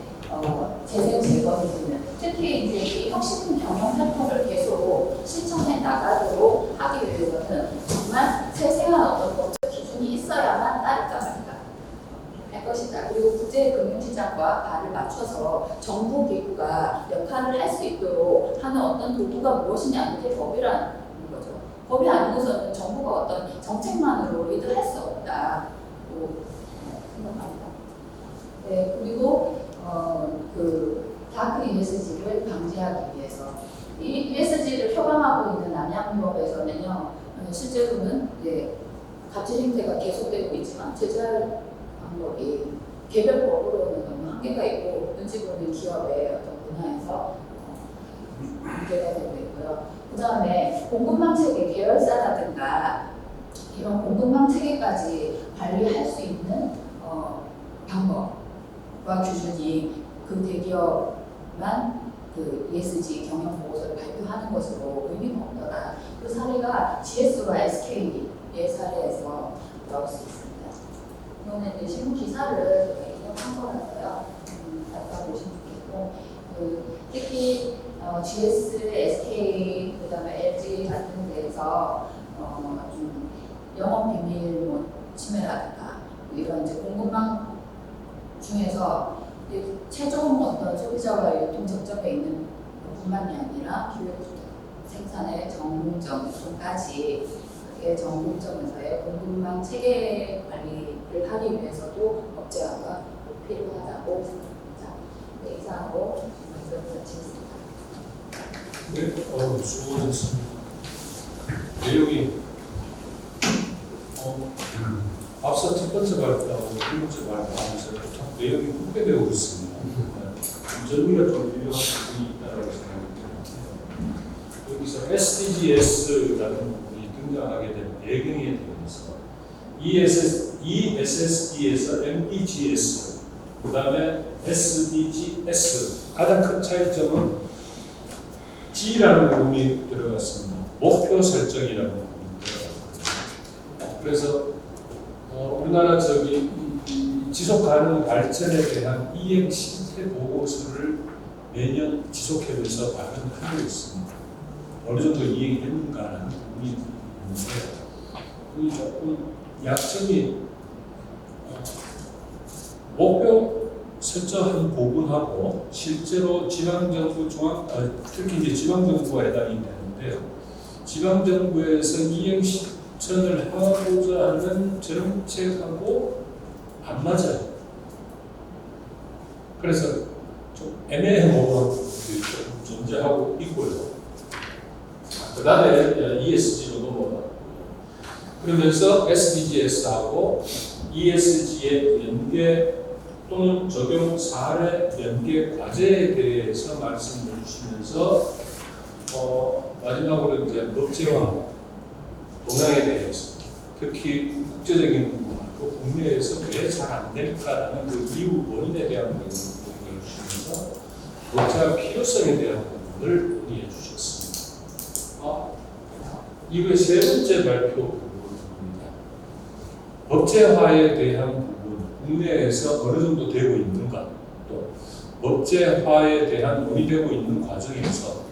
재건을 주는, 특히 이제 이 혁신 경영 패턴을 계속 실천해 나가도록 하기 위해서는 정말 세세한 어떤 법적 기준이 있어야만 따를까 말까 할 것이다. 그리고 국제금융시장과 발을 맞춰서 정부 기구가 역할을 할 수 있도록 하는 어떤 도구가 무엇이냐, 이게 법이라는 거죠. 법이 아니고서는 정부가 어떤 정책만으로 리드할 수 없다고 생각합니다. 네, 그리고 다크 ESG를 방지하기 위해서 이 ESG를 표방하고 있는 남양유업에서는요, 실제로는 갑질 행태가 계속되고 있지만 제재할 방법이 개별법으로는 너무 한계가 있고 눈치 보는 기업의 어떤 분야에서 문제가 되고 있고요. 그 다음에 공급망 체계 계열사라든가 이런 공급망 체계까지 관리할 수 있는 방법과 규준이 그 대기업만 그 ESG 경영 보고서를 발표하는 것으로 의미가 없더라. 그 사례가 GS와 SK의 사례에서 나올 수 있습니다. 이거는 이제 신문 기사를 인용한 거라서요. 아까 보시면 좋겠고, 특히 GS, SK, 그다음에 LG 같은 데에서 좀 영업 비밀 침해라든가 이런 이제 공급망 중에서 최종 어떤 소비자와 유통 접점에 있는 뿐만이 아니라 기획 생산의 전문점까지 전문점에서의 공급망 체계 관리를 하기 위해서도 법제화가 필요하다고 생각합니다. 네, 이상으로 말씀을 마치겠습니다. 네, 수고하셨습니다. 내용이 앞서 첫 번째 발표하고 두 번째 발표하면서 참 내용이 후배되고 있습니다. 정리가 좀 필요한 부분이 있다고 생각합니다. 여기서 SDGs라는 부분이 등장하게 된 배경에 대해서 ESG에서 MDGs, 그 다음에 SDGs, 가장 큰 차이점은 G라는 부분이 들어갔습니다. 목표 설정이라는 부분이 들어갔습니다. 그래서 우리나라 지속 가능 발전에 대한 이행 실태 보고서를 매년 지속해서 발표하고 있습니다. 어느 정도 이행이 했는가라는 부분이 있는데, 조금 약점이 목표 설정한 부분하고 실제로 지방정부 특히 이제 지방정부가 해당이 되는데요. 지방정부에서 이행 실천을 하고자 하는 정책하고 안 맞아요. 그래서 좀 애매한 부분이 좀 존재하고 있고요. 그 다음에 ESG로 넘어가. 그러면서 SDGs하고 ESG의 연계 또는 적용 사례 연계 과제에 대해서 말씀을 주시면서 마지막으로 이제 법제화 동향에 대해서 특히 국제적인 부분하고 국내에서 왜 잘 안 될까라는 그 이유 원인에 대한 부분을 주시면서 법제화 필요성에 대한 부분을 논의해 주셨습니다. 이후에 세 번째 발표 부분입니다. 법제화에 대한 부분, 국내에서 어느 정도 되고 있는가, 또 법제화에 대한 논의되고 있는 과정에서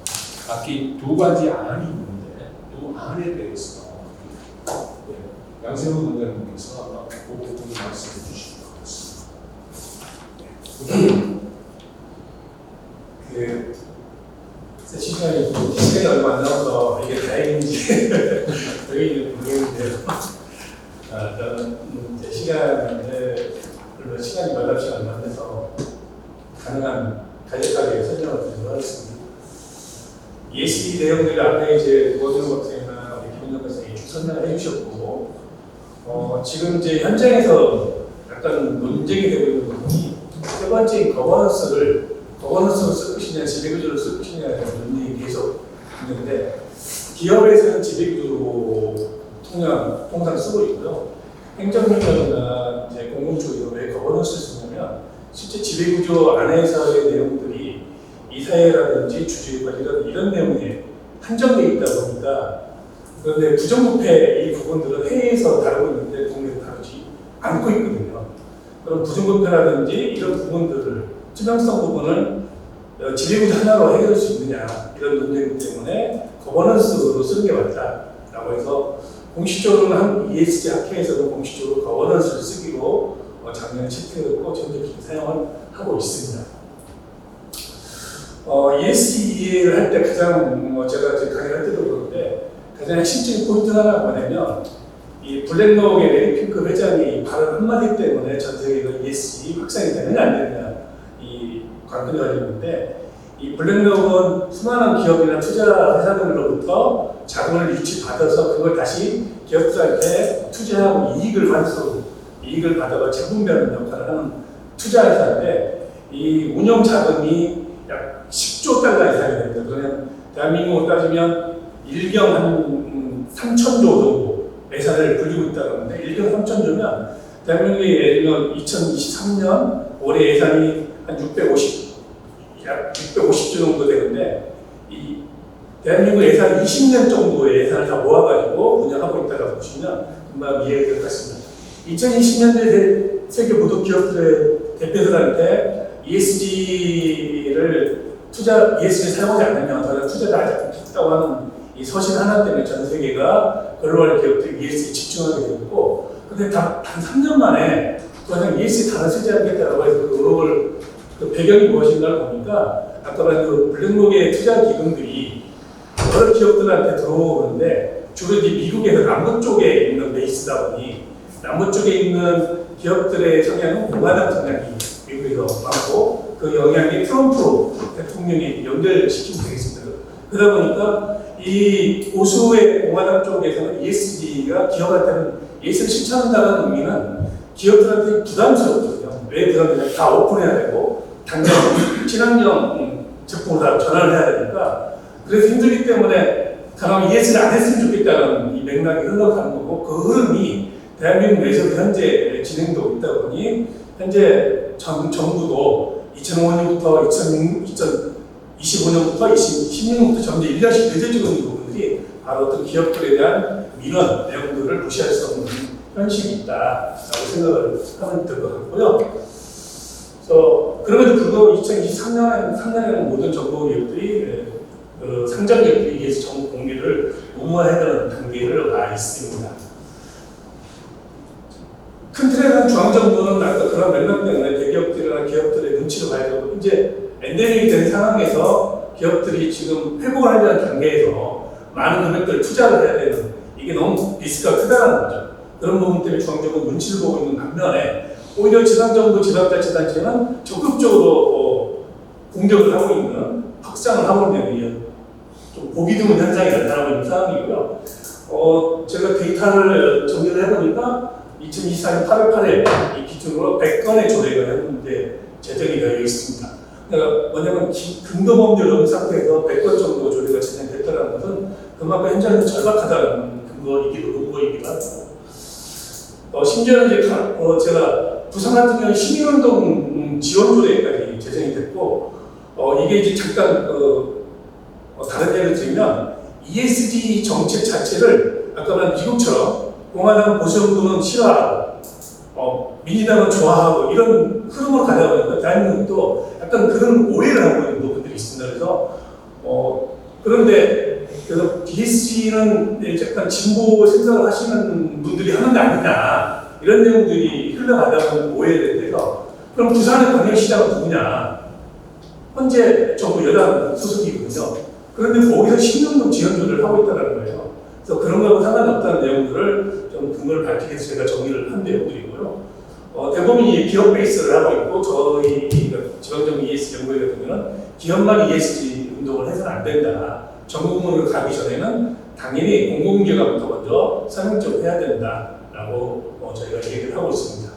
각기 두 가지 안이 있는데 이 안에 대해서 양세훈 원장님께서 그 부분을 말씀해 주실 것 같습니다. 시간이 얼마 안 남아서 이게 다행인지 저희는 모르겠는데요. 저는 이제 시간이 몇 달씩 안 남아서 가능한 간략하게 설명을 드리도록 하겠습니다. ESG 내용들을 앞에 이제 고정 박사님이나 우리 김은영 박사님이 설명을 해주셨고, 지금 이제 현장에서 약간 논쟁이 되고 있는 부분이 세 번째 거버넌스를 쓸 것이냐, 지배구조를 쓸 것이냐에 대한 논쟁이 계속 있는데, 기업에서는 지배구조 통상 쓰고 있고요. 행정력이나 이제 공공쪽에서 왜 거버넌스를 쓰냐면, 실제 지배구조 안에서의 내용들이 이사회라든지 주주관리라든지 이런 내용에 한정되어 있다 보니까, 그런데 부정부패 이 부분들은 회의에서 다루고 있는데 국내에서 다루지 않고 있거든요. 그럼 부정부패라든지 이런 부분들을 투명성 부분을 지배구조 하나로 해결할 수 있느냐 이런 논쟁 때문에 거버넌스로 쓰는 게 맞다라고 해서 공식적으로는 한 ESG 학회에서도 공식적으로 거버넌스를 쓰기로 작년에 채택했고 전적으로 사용을 하고 있습니다. ESG 이해를 할 때 가장 제가 강의를 할 때도 그런데 가장 핵심적인 포인트 하나가 뭐냐면 이 블랙록의 레리 핑크 회장이 발언 한마디 때문에 전 세계가 ESG 확산이 되느냐 안 되느냐 이 관건이 가지고 있는데, 이 블랙록은 수많은 기업이나 투자 회사들로부터 자금을 유치받아서 그걸 다시 기업들한테 투자하고 이익을 받아서 재분배하는 역할을 하는 투자 회사인데, 이 운영 자금이 약 10조 달러 이상이 됩니다. 그러면 대한민국으로 따지면 1경 한 3천조 정도 예산을 불리고 있다는 건데, 1경 3천조면 대한민국의 예를 들면 2023년 올해 예산이 한 약 650조 정도 되는데, 이 대한민국 예산 20년 정도의 예산을 다 모아가지고 운영하고 있다고 보시면 금방 이해가 될 것 같습니다. 2020년대 세계 모든 기업들의 대표들한테 ESG를 사용하지 않으면 더 이상 투자를 하지 않겠다고 하는 이 서신 하나 때문에 전 세계가 글로벌 기업들이 ESG에 집중하게 되었고, 그런데 단 3년 만에 더 이상 ESG 단어 쓰지 않겠다고 해서 그 글로벌 배경이 무엇인가를 보니까 아까 말한 그 블랙록의 투자 기금들이 여러 기업들한테 들어오는데 주로 이제 미국에서 남부 쪽에 있는 베이스다 보니 남부 쪽에 있는 기업들의 성향은 공화당 성향이 미국에서 많고, 그 영향이 트럼프 대통령이 연결시키면 되겠습니다. 그러다 보니까 이 보수의 공화당 쪽에서는 ESG가 기업한테는 ESG를 실천한다는 의미는 기업들한테 부담스럽거든요. 왜 부담스럽냐? 다 오픈해야 되고 당장 친환경 제품으로 다 전환을 해야 되니까, 그래서 힘들기 때문에 그럼 ESG를 안 했으면 좋겠다는 이 맥락이 흘러가는 거고, 그 흐름이 대한민국 내에서 현재 진행되고 있다 보니 현재 정부도 2005년부터 2025년부터 2016년부터 점점 1년씩 늦어지고 있는 부분들이 바로 어떤 기업들에 대한 민원 내용들을 무시할 수 없는 현실이 있다라고 생각을 하면 될 것 같고요. 그럼에도 불구하고 2023년에는 모든 정부 기업들이 상장 기업들이 위해서 정부 공개를 의무화해야 되는 단계를 와 있습니다. 큰 틀에서는 중앙정부는 아까 그런 맥락 때문에 대기업들이나 기업들의 눈치를 봐야 되고 이제 엔데믹이 된 상황에서 기업들이 지금 회복을 하려는 단계에서 많은 금액들을 투자를 해야 되는 이게 너무 리스크가 크다는 거죠. 그런 부분 때문에 중앙정부는 눈치를 보고 있는 반면에 오히려 지방정부, 지방자치단체는 적극적으로 공격을 하고 있는 확장을 하고 있는 좀 보기 드문 현상이 나타나고 있는 상황이고요. 제가 데이터를 정리를 해보니까 2024년 8월 8일 이 기준으로 100건의 조례가 현재 제정이 되어 있습니다. 그러니까 뭐냐면 근거법률 없는 상태에서 100건 정도 조례가 진행됐다는 것은 그만큼 현장에서 절박하다는 근거이기도 하고 심지어는 이제 제가 부산 같은 경우는 시민운동 지원 조례까지 제정이 됐고 이게 이제 잠깐 다른 예를 들면 ESG 정책 자체를 아까 말한 미국처럼 공화당 보수정부는 싫어하고 민주당은 좋아하고 이런 흐름으로 가다 보니까 대한민국도 약간 그런 오해를 하고 있는 부분들이 있습니다. 그래서 그런데 그래서 ESG는 약간 진보 생각을 하시는 분들이 하는 게 아니냐 이런 내용들이 흘러가다 보면 오해를 돼서 그럼 부산의 광역시장은 누구냐? 현재 정부 여당 소속이거든요. 그런데 거기서 신용동 지원조를 하고 있다는 거예요. 그래서 그런 거하고 상관없다는 내용들을 좀 근거를 밝히기 위해서 제가 정리를 한 내용들이고요. 대부분이 기업 베이스를 하고 있고 저희 지방정부 ESG 연구회 같은 경우는 기업만 ESG 운동을 해서는 안 된다. 전국으로 가기 전에는 당연히 공공기관부터 먼저 상용적으로 해야 된다라고 저희가 얘기를 하고 있습니다.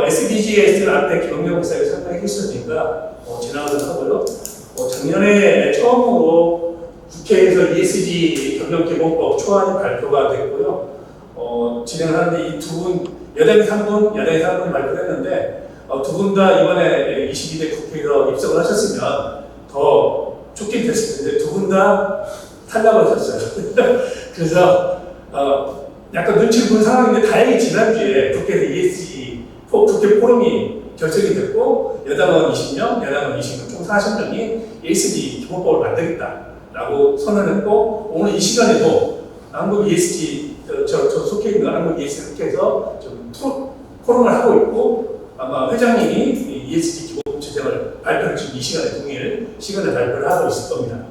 SDGs는 앞에 김영경 목사님이 상당히 했으니까 지나가도록 하고요. 작년에 처음으로 국회에서 ESG 경영기본법 초안이 발표가 됐고요. 진행하는데 이 두 분, 여당이 3분, 야당이 3분이 발표를 했는데 두 분 다 이번에 22대 국회에서 입성을 하셨으면 더 좋긴 됐을 텐데 두 분 다 탈락을 하셨어요. 그래서 약간 눈치를 본 상황인데 다행히 지난주에 국회에서 ESG 국회 포럼이 결정이 됐고 여당은 20명, 야당은 20명, 총 40명이 ESG 기본법을 만들겠다라고 선언했고 오늘 이 시간에도 한국 ESG 저 속해 있는 한국 ESG 국회에서 좀 포럼을 하고 있고 아마 회장님이 ESG 기본법 제정을 발표를 지금 이 시간에 동일 시간에 발표를 하고 있을 겁니다.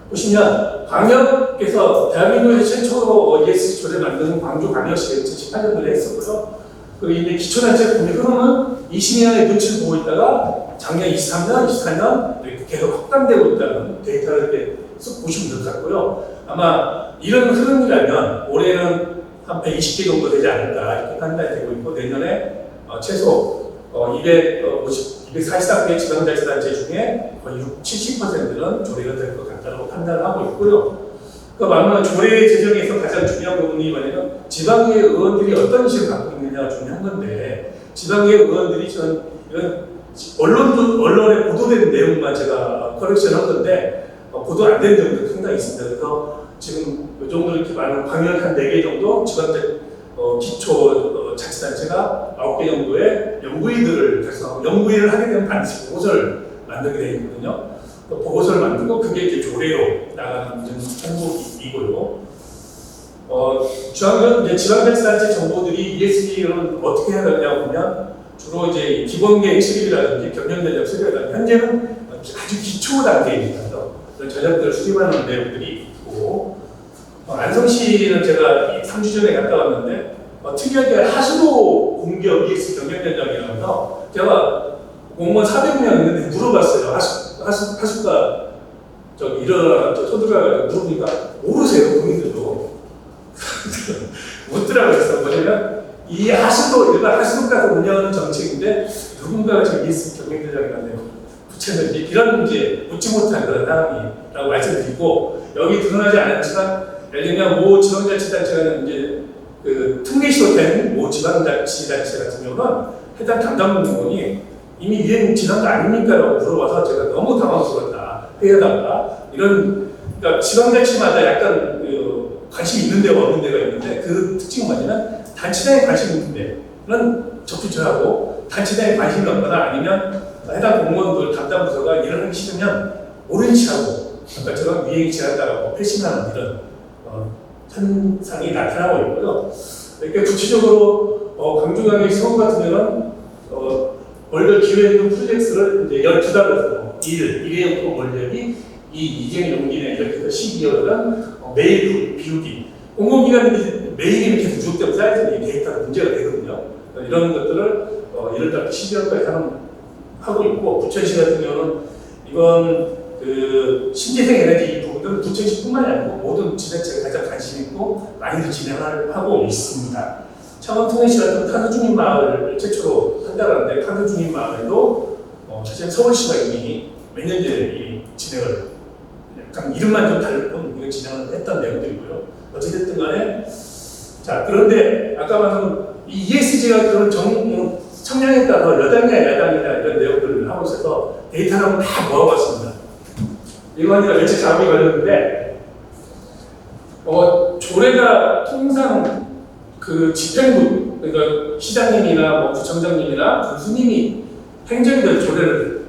보시면 광역에서 대한민국에서 최초로 ESG 조례 만드는 광주광역시가 2018년도에 했었고요. 그리고 이제 기초단체 공개 흐름은 20년의 눈치를 보고 있다가 작년 23년, 24년 이렇게 계속 확단되고 있다는 데이터를 이렇게 쓱 보시면 될 것 같고요. 아마 이런 흐름이라면 올해는 한 120개 정도 되지 않을까 이렇게 판단이 되고 있고 내년에 최소 243개 지방자치단체 중에 거의 70%는 조례가 될 것 같다고 판단을 하고 있고요. 그러니까 조례 제정에서 가장 중요한 부분이 뭐냐면 지방의 의원들이 어떤 식을 갖고 있느냐가 중요한 건데 지방의 의원들이 이런 언론에 보도된 내용만 제가 커렉션한 건데 보도 안 된 내용도 상당히 있습니다. 그래서 지금 이 정도 이렇게 많은 광역 한 4개 정도 기초 자치단체가 9개 정도의 연구위들을 달성하고 연구위를 하게 되면 반드시 보고서를 만들게 되어 있거든요. 보고서를 만들고 그게 이제 조례로 나가는 항목이고요. 중앙은 이제 지방자치단체 정보들이 ESG를 어떻게 해야 되냐고 보면 주로 이제 기본계획 수립이라든지 경영전략 수립이라든지 현재는 아주 기초 단계입니다. 전략들을 수립하는 내용들이 있고 안성시는 제가 3주 전에 갔다 왔는데 특이하게 하수도 공기업 ESG 경영전략이라면서 제가 공무원 400명 있는데 물어봤어요. 하수가 서둘러가지고 물어보니까 모르세요, 국민들도. 묻더라고요. 그래서 뭐냐면 이 하수도, 일반 하수도가서 운영하는 정책인데 누군가가 지금 ESG 경영전략이라네요. 구체는 이런 문제 묻지 못한 그런 상황이라고 말씀드리고 여기 드러나지 않았지만 예를 들면 모 지방자치단체가 이제 그 특례시로 된 모 지방자치단체 같은 경우는 해당 담당 부문이 이미 유행 지난 거 아닙니까? 라고 물어봐서 제가 너무 당황스럽다. 회의하다가 그러니까 지방자치마다 약간 관심이 있는 데가 없는 데가 있는데 그 특징은 뭐냐면 단체장에 관심이 있는 데는 적극적하고 단체장에 관심이 없거나 아니면 해당 공무원들 담당 부서가 일을 하기 싫으면 모른 척하고 아까처럼 유행이 지났다라고 패싱하는 이런 현상이 나타나고 있고요. 이렇게 구체적으로 광주광역 서울 같은 경우는 월별 기획 프로젝트를 이제 12달에서 1회용 월별이 이 이행 용기내 이렇게 해서 12월은 매일 비우기. 공공기관들이 매일이 계속 누적되면 쌓여서 이 데이터가 문제가 되거든요. 이런 것들을 1월달부터 12월까지 하고 있고, 부천시 같은 경우는 이건 그 신재생 에너지 부분들은 부천시뿐만이 아니고 모든 지자체가 가장 관심 있고 많이들 진행을 하고 있습니다. 창원통해시 같은 탄소 중립 마을을 최초로 한다는데, 탄소 중립 마을도 사실 서울시가 이미 몇 년 전에 진행을 약간 이름만 좀 다를 뿐 이거 진행을 했던 내용들이고요. 어찌됐든 간에 자, 그런데 아까 말한 이 ESG가 그런 청량에 따라서 여당이냐 야당이냐 이런 내용들을 하고 있어서 데이터를 다 모아봤습니다. 이거 하니까 며칠 작업이 걸렸는데 조례가 통상 그 집행부, 그러니까 시장님이나 뭐 구청장님이나 군수님이 행정적 조례를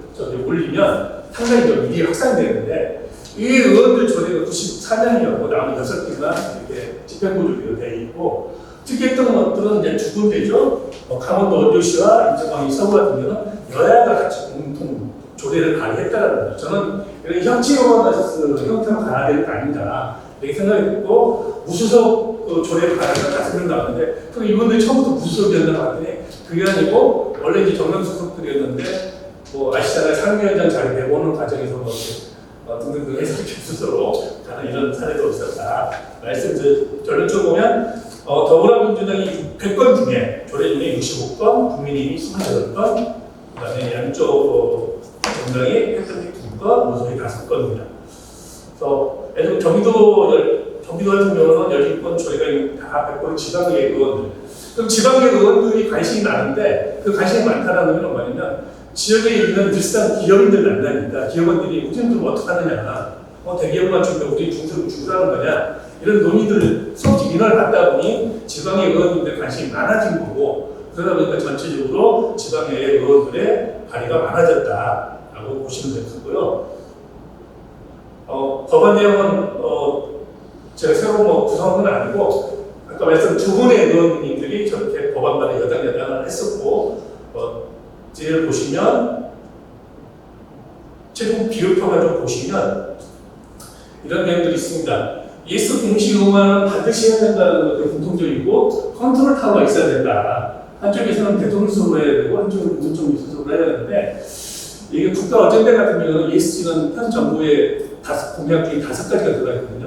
올리면 상당히 좀 일이 확산되는데, 이 의원들 조례가 94년이었고 나머지 6개가 이렇게 집행부로 되어 있고, 특이했던 것들은 이제 두 군데죠. 강원도 원주시와 인천광이 서구 같은 경우는 여야가 같이 공통 조례를 발의했다는 거죠. 저는 이런 형식으로 형태로 가야 되는 거 아닌가 이렇게 생각이 들고, 무수석 조례 발의가 다섯 명 나왔는데, 그럼 이분들이 처음부터 무수석이었나 봤더니 그게 아니고 원래 이제 정명수석들이었는데 뭐 아시잖아요. 상임위원장 자리 내보는 과정에서 뭐 등등등 해서 스스로 가는 이런 사례도 있었다. 말씀 결론적으로 보면 더불어민주당이 100건 중에 조례 중에 65건, 국민의힘이 28건, 그다음에 양쪽 정당이 획득이 2건, 무소위 5건입니다. 그래서 예를 들어 경기도 같은 경우는 10건 조례가 다 100건 지방의 의원들. 그럼 지방의 의원들이 관심이 많은데, 그 관심이 많다는 건 뭐냐면 지역에 있는 비슷한 기업인들 만나니까 기업원들이 우리는 좀 어떻게 하느냐, 대기업만 주면 우리 중소를 주라는 거냐, 이런 논의들을 수없이 민원을 받다 보니 지방의 의원들의 관심이 많아진 거고, 그러다 보니까 전체적으로 지방의 의원들의 발의가 많아졌다라고 보시면 될 거고요. 법안 내용은 제가 새로 구성한 건 아니고, 아까 말씀 두 분의 의원님들이 저렇게 법안 발의 여당을 했었고, 뒤를 보시면 최종 비율표가 좀 보시면 이런 내용들이 있습니다. ES 공시 의무화는 반드시 해야 된다는 것도 공통적이고, 컨트롤 타워가 있어야 된다. 한쪽에서는 대통령수로 해야 되고 한쪽은 공정위수로 해야 되는데, 이게 국가어전대 같은 경우는 ESG는 현 정부의 공약 중에 5가지가 들어가 있거든요.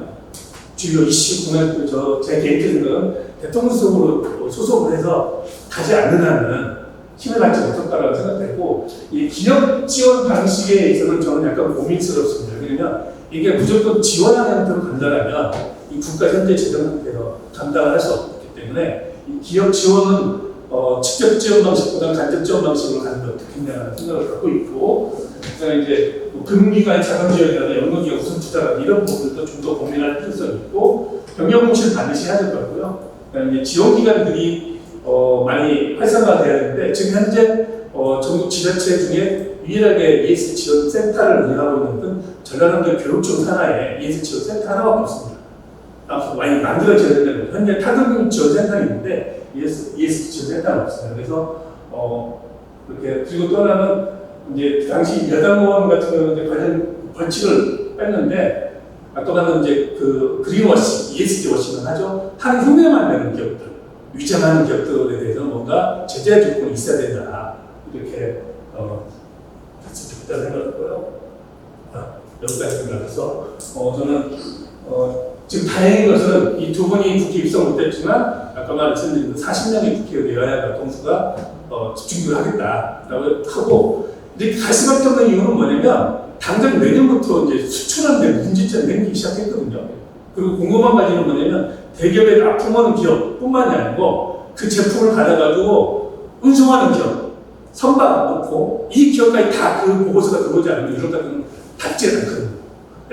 주요 이슈 공약들, 제 개인적인 생각은 대통령수로 소속을 해서 가지 않는 한은 힘을 받지 못했다고 생각되고, 이 기업 지원 방식에 있어서는 저는 약간 고민스럽습니다. 왜냐면 이게 무조건 지원하는 형태로 간다면 이 국가 현재 재정 상태로 감당을 할 수 없기 때문에 이 기업 지원은 직접 지원 방식보다 간접 지원 방식으로 가는 게 어떻겠냐는 생각을 갖고 있고, 그다음에 이제 금융기관 자금 지원이나 연구기업 우선 투자 이런 부분들도 좀 더 고민할 필요성이 있고, 경영 공시를 반드시 해야 될 거고요. 그다음에 지원기관들이 많이 활성화돼야 되는데, 지금 현재 전국 지자체 중에 유일하게 ES 지원 센터를 운영하고 있는 건 전라남도 교육청 산하에 ES 지원 센터 하나밖에 없습니다. 앞으로 많이 만들어져야 되는, 현재 타격 지원 센터가 있는데 ES 지원 센터는 없어요. 그래서 이렇게 그리고 또 하나는 이제 당시 여당 의원 같은 경우는 관련 벌칙을 뺐는데, 아까 말한 이제 그 그린워시, ESG 워싱을 하죠. 하는 흉내만 내는 기업들, 위장하는 기업들에 대해서 뭔가 제재 조건이 있어야 된다. 이렇게 했으면 좋겠다는 생각을 했고요. 여기까지 생각해서 저는 지금 다행인 것은 이 두 분이 국회 입성 못했지만 아까 말씀드린 40명의 국회의원 여야가 동수가 집중을 하겠다라고 하고, 이렇게 갈 수밖에 없는 이유는 뭐냐면 당장 내년부터 이제 수출하는데 문제점이 생기기 시작했거든요. 그리고 궁금한 가지는 뭐냐면 대기업에 납품하는 기업뿐만이 아니고 그 제품을 가져가지고 운송하는 기업, 선박 놓고 이 기업까지 다 그 보고서가 들어오지 않으면 이런 것들은 닿지 않거든요.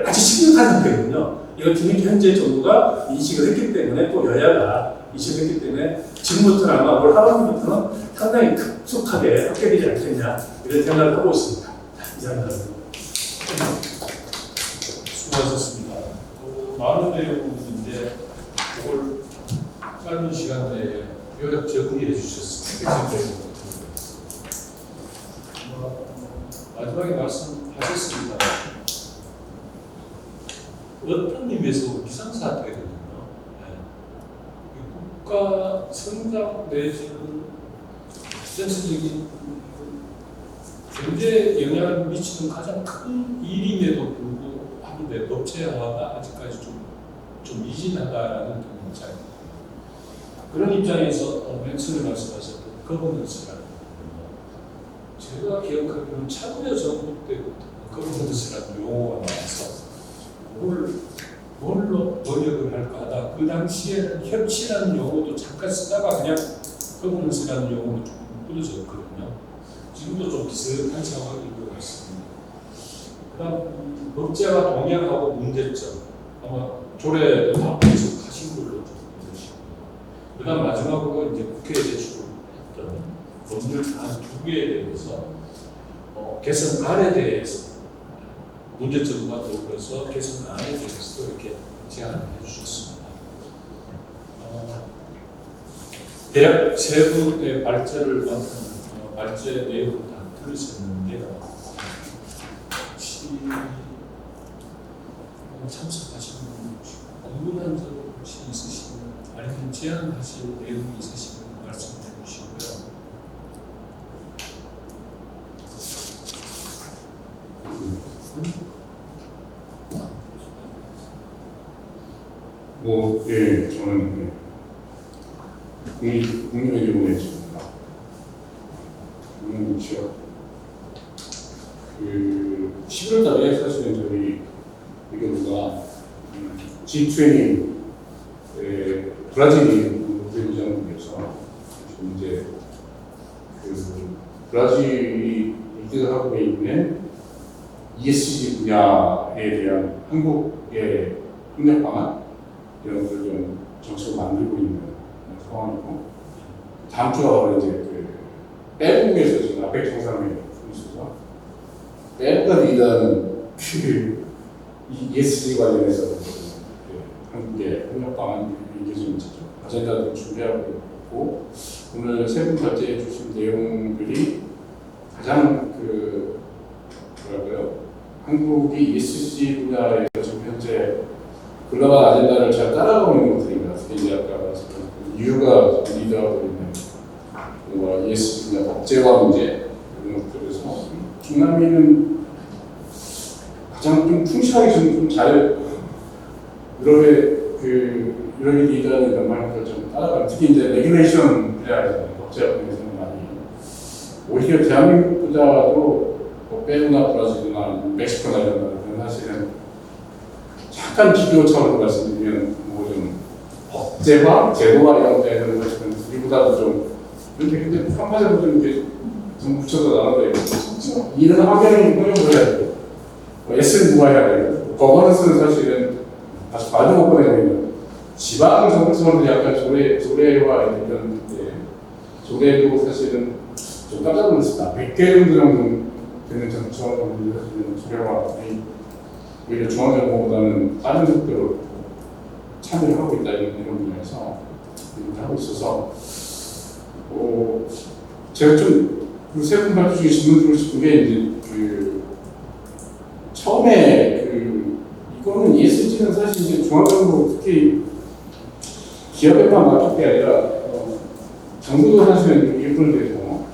아주 심각한 상태거든요. 이걸 뒤늦게 현재 정부가 인식을 했기 때문에, 또 여야가 인식을 했기 때문에 지금부터는 아마 올 하반기부터는 상당히 급속하게 확대되지 않겠냐 이런 생각을 하고 있습니다. 이상입니다. 수고하셨습니다. 많은 내용인데 그걸 짧은 시간 내에 요약 정리해 주셨습니다. 마지막에 말씀하셨습니다. 어떤 의미에서 기상사태거든요. 국가 성장 내지는 전체적인 경제에 영향을 미치는 가장 큰 일임에도 불구하고 법제화가 아직까지 좀 미진하다라는 입장입니다. 그런 입장에서 맨 처음에 말씀하셨던 거버넌스라는 제가 기억하기로는 참여정부 때부터 거버넌스라는 용어가 나와서 뭘로 번역을 할까 하다 그 당시에는 협치라는 용어도 잠깐 쓰다가 그냥 거버넌스라는 용어로 조금 뿌려졌거든요. 지금도 좀 비슷한 상황인 것 같습니다. 그 다음 법제화 동향하고 문제점 아마 조례도 다 분석하신 걸로 좀 보시고 그 다음 마지막으로 이제 국회에 제출했던 법률 한 2개에 대해서 개선안에 대해서 문제점과 더불어서 개선안에 대해서도 이렇게 제안을 해주셨습니다. 대학 세부의 발제를 맡은 발제 내용을 다 들으셨는데요. 혹시 참석하신 분 궁금한 점 혹시 있으시면 아니면 제안하실 내용이 있으시면 말씀해 주시고요. 예, 저는 국민의료원에 있습니다. 국민의료 그 11월 달에 사실은 저희 의료부가 G20 브라질이 문제장국에서 이제 그 브라질이 리드하고 있는 ESG 분야에 대한 한국의 협력 방안 이런 걸 좀 정책을 만들고 있는 상황이고 다음 주가 바로 이제 그 빼북에서 지금 아펙 정상회의 있어서 빼북가 리더는 그 ESG 관련해서 한국의 협력 방안 이게 지금 아젠다도 준비하고 있고 오늘 세 분 발제해 주신 내용들이 가장 그 뭐랄까요 한국이 ESG 분야에서 지금 현재 글로벌 아젠다를 잘 따라가고 있는 것들입니다. 특히 이제 아까 말씀드린 이유가 리더하고 있는 뭔가 ESG 분야 법제화 문제 이런 것들에서 중남미는 가장 좀 충실하게 좀 잘 유럽의 리더는 연말부터 좀 따라가는 특히 이제 레귤레이션 분야에서 법제화 분야에서는 많이 오히려 대한민국보다도 페루나 브라질이나 멕시코나 이런 나라들은 사실은 약간 비교 차원으로 말씀드리면 뭐 좀 법제화, 제도화 이런 데는 사실은 우리보다도 좀 근데 한마디로 좀 이렇게 좀 묻혀서 나눠져 있고 이런 환경을 해야 되고 S는 누가 해야 되고 거버넌스는 사실은 아주 말도 못 꺼내고 있는 지방 정부처럼 약간 조례와 이런 조례도 사실은 좀 깜짝 놀랐습니다. 100개 정도 되는 정부처럼 사실은 조례와 오히려 중앙정부보다는 다른 속도로 참여를 하고 있다 이런 분야에서 하고 있어서 제가 좀 그 세 분 발표 중에 질문 드리고 싶은 게 이제 그 처음에 이거는 ESG는 사실 이제 중앙정부 특히 기업에만 맡길 게 아니라 정부도 사실은 일부를 되고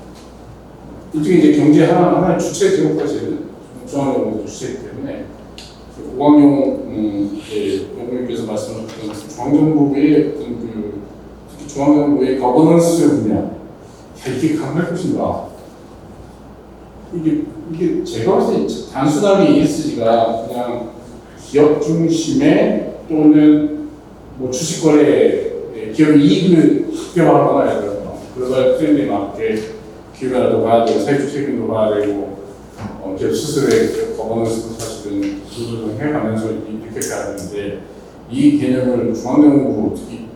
일종의 이제 경제 하나의 주체 제목까지는 중앙정부가 주체이기 때문에 오광용 연구님께서 말씀하셨던 중앙정부의 어떤 특히 중앙정부의 거버넌스 분야 이게 강할 것인가? 이게 제가 봤을 때 단순하게 ESG가 그냥 기업 중심의 또는 뭐 주식 거래 기업 이익을 극대화하거나 글로벌 트렌드에 맞게 기업이라도 봐야 되고 사회적 책임도 봐야 되고 기업 스스로의 거버넌스도 사실은 조절을 해가면서 이렇게 가야 되는데 이 개념을 중앙정부 특히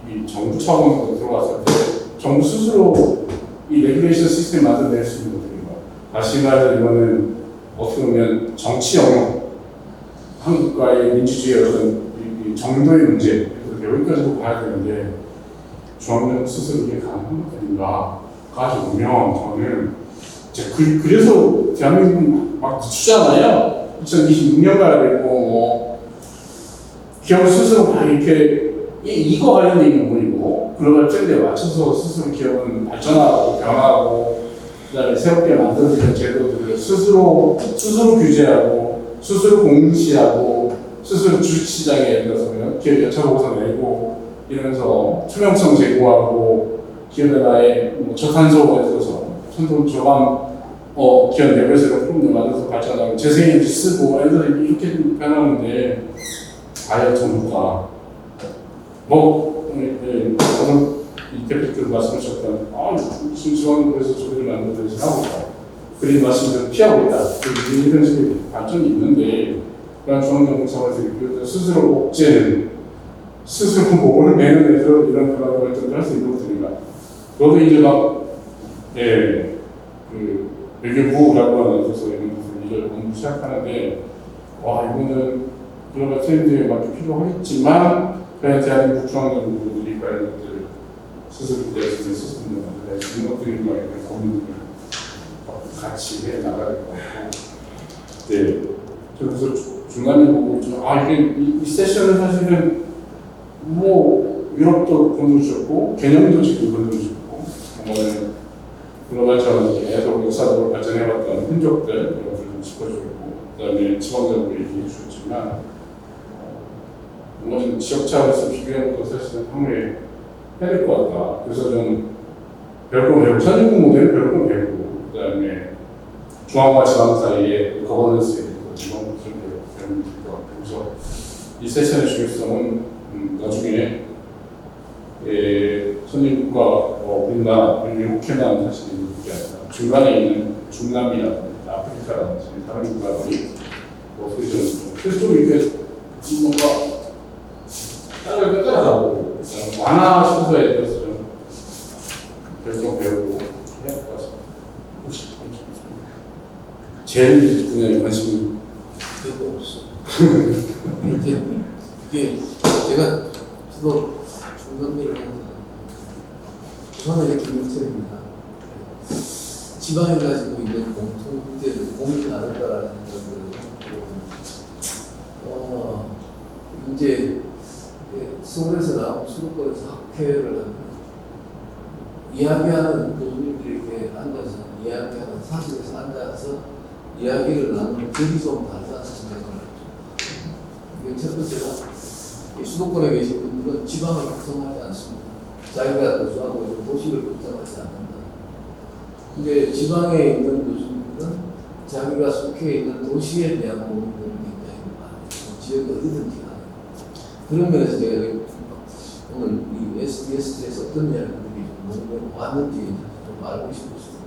이 정부 차원으로 들어갔을 때 정부 스스로 이 레귤레이션 시스템 만들어낼 수 있는 것들인가 다시 말해서 이거는 어떻게 보면 정치 영역 한국과의 민주주의의 어떤 이 정도의 문제 여기까지도 봐야 되는데 중앙정부 스스로 이게 가능한 것들인가가 보면 저는 그래서 대한민국 막 늦추잖아요. 2026년 가야 되고, 뭐, 기업 스스로 막 이렇게, 이거 관련된 게 뭐이고, 글로벌 트렌드에 맞춰서 스스로 기업은 발전하고, 변하고, 그 다음에 새롭게 만들어지는 제도들을 스스로 규제하고, 스스로 공시하고, 스스로 주식시장에 예를 들어서 기업 여차보고서 내고, 이러면서 투명성 제고하고, 기업의 나의 뭐 저탄소에 들어서 천돈 저감 기업 내부에서 프로그램을 만들어서 발전하고 재생에너지 쓰고 애들이 이렇게 변하는데 과연 정부가 저는 이 대표들 말씀하셨던 무슨 지원부에서 저들을 만들어서 하고 있다 그런 말씀들을 피하고 있다 이런 식의 발전이 있는데 그런 중앙정부에서 스스로 억제는 스스로 목을 매는 애들 이런 그런 활동을 할 수 있는 것들인가 그것도 이제 외교부라고 하는 데서 이런 일을 공부 시작하는데, 이거는 글로벌 트렌드에 맞게 필요하겠지만, 그냥 대한민국 중앙정부들이 그런 것들을 스스로 기대할 수 있는 시스템을 만들어야 이런 것들과 이런 고민을 같이 해 나가야 될 것 같고, 네. 그래서 중간에 보고, 이 세션은 사실은 유럽도 건드셨고, 개념도 지금 건드셨고, 글로벌처럼 계속 역사적으로 발전해왔던 흔적들 이런 것을 좀 짚어주고 그다음에 지방적으로 얘기해 주셨지만 물론 지역 차원에서 비교하는 것을 사실은 한국에 해야 될 것 같다. 그래서 좀 별거 배우고 선진국 모델은 별거 배우고 그다음에 중앙과 지방 사이의 거버넌스에 대해서 이런 것을 배우면 될 것 같아요. 그래서 이 세션의 중요성은 나중에 선진국과 우리나라, 미국해만 사실 있는 게 아니라 중간에 있는 중남미라든지 아프리카라든지 다른 국가들이 어떻게 좀 그래서 좀 이렇게 뭔가 따라를 끝까지 완화 순서에 대해서 좀 별점 배우고 해야 될 것 같습니다. 혹시 제일 분야에 관심이 별거 없어. 이게 제가 저도 중간미를 하는 부산의 김용철입니다. 지방에 가지고 있는 공통 문제를 고민이 나눈다라는 것을 이제 서울에서 나온 수도권에서 학회를 하면 이야기하는 교수님들이 이렇게 앉아서 이야기하는 사실에서 앉아서 이야기를 나누는 질이 좀 다르다는 생각을 합니다. 이게 첫 번째가 수도권에 계신 분들은 지방을 걱정하지 않습니다. 자기가 거주하고 도시를 걱정하지 않는다. 근데 지방에 있는 교수님들은 자기가 속해 있는 도시에 대한 고민들이 굉장히 많아요. 지역이 어디든지 가요. 그런 면에서 제가 오늘 이 SDS에서 어떤 이야기들이 왔는지 좀 알고 싶었어요.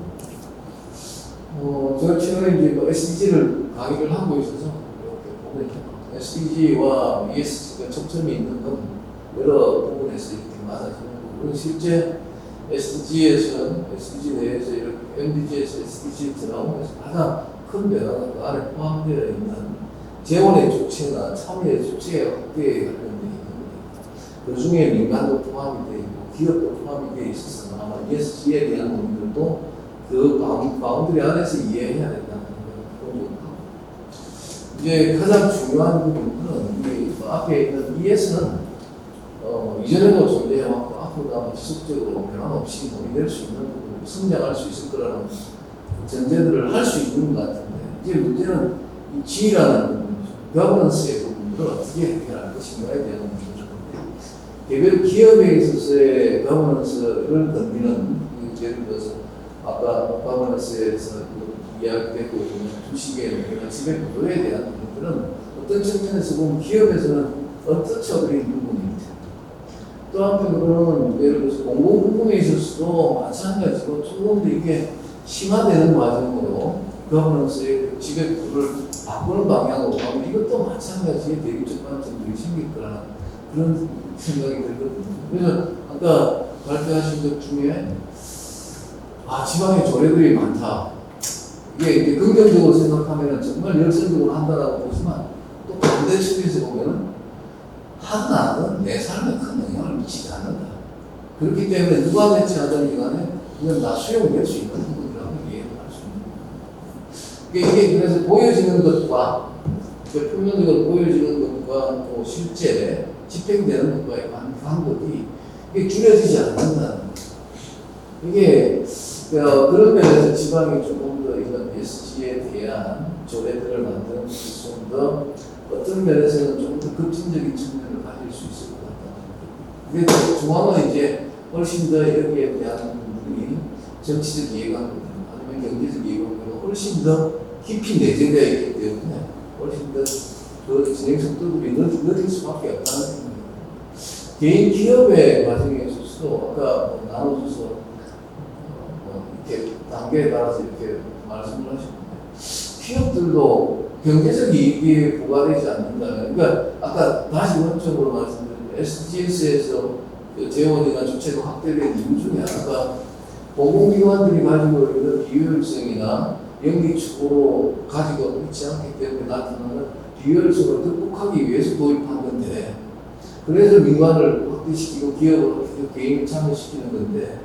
제가 최근에 이제 SDG를 강의를 하고 있어서 이렇게 보면 SDG와 ESG가 척점이 있는 건 여러 부분에서 이렇게 맞아지는 거고 실제 SDG에서는 SDG 내에서 이렇게 MDG에서 SDG 들어오면서 가장 큰 변화가 그 안에 포함되어 있는 재원의 주체나 참여의 주체 확대에 관련되어 있는 거예요. 그 중에 민간도 포함이 되어 있고 기업도 포함이 되어 있어서 아마 ESG에 대한 부분들도 그 바운드리 안에서 이해해야 된다는 걸 하고 이제 가장 중요한 부분은 우리 앞에 있는 ES는 이전에도 존재해왔고 앞으로도 아마 지속적으로 변함없이 논의될 수 있는 부분을 성장할 수 있을 거라는 전제들을 할 수 있는 것 같은데 이제 문제는 이 G라는 부분, 거버넌스의 부분을 어떻게 해결할 것인가에 대한 문제인데 개별 기업에 있어서의 거버넌스를 던지는 예를 들어서 아까 거버넌스에서 이야기되고 있는 주식의 논의나 지배 구조에 대한 부분들은 어떤 측면에서 보면 기업에서는 어떠쳐버린 부분입니다. 또 한편으로는 예를 들어서 공공 부분에 있어서도 마찬가지로 조금 더 이게 심화되는 과정으로 거버넌스의 지배 구조를 바꾸는 방향으로 가면 이것도 마찬가지의 대립적 관점들이 생길 거라는 그런 생각이 들거든요. 그래서 아까 발표하신 것 중에 지방에 조례들이 많다. 이게 긍정적으로 생각하면 정말 열성적으로 한다라고 보지만 또 반대 측면에서 보면 하나는 내 삶에 큰 영향을 미치지 않는다. 그렇기 때문에 누가 대체하든 간에 그냥 다 수용될 수 있는 부분이라고 이해를 할 수 있는 이게 그래서 보여지는 것과 표면적으로 보여지는 것과 또 실제 집행되는 것과의 간격이 이게 줄여지지 않는다는 거예요. 이게 그런 면에서 지방이 조금 더 이런 SG에 대한 조례들을 만드는 것이 좀 더 어떤 면에서는 좀 더 급진적인 측면을 가질 수 있을 것 같다. 근데 중앙은 이제 훨씬 더 여기에 대한 부분이 정치적 이해관계나 아니면 경제적 이해관계가 훨씬 더 깊이 내재되어 있기 때문에 훨씬 더 그 진행 속도들이 늦을 수밖에 없다는 생각입니다. 개인 기업의 과정에 있어서도 아까 나눠줘서 이렇게 단계에 따라서 이렇게 말씀을 하셨는데 기업들도 경제적 이익이 부과되지 않는다면 그러니까 아까 다시 원점으로 말씀드린 SGS에서 재원이나 주체가 확대된 이유 중에 하나가 공공기관들이 가지고 있는 비효율성이나 연기 추구로 가지고 있지 않기 때문에 나타나는 비효율성을 극복하기 위해서 도입한 건데 그래서 민관을 확대시키고 기업을 확대시키고 개인을 참여시키는 건데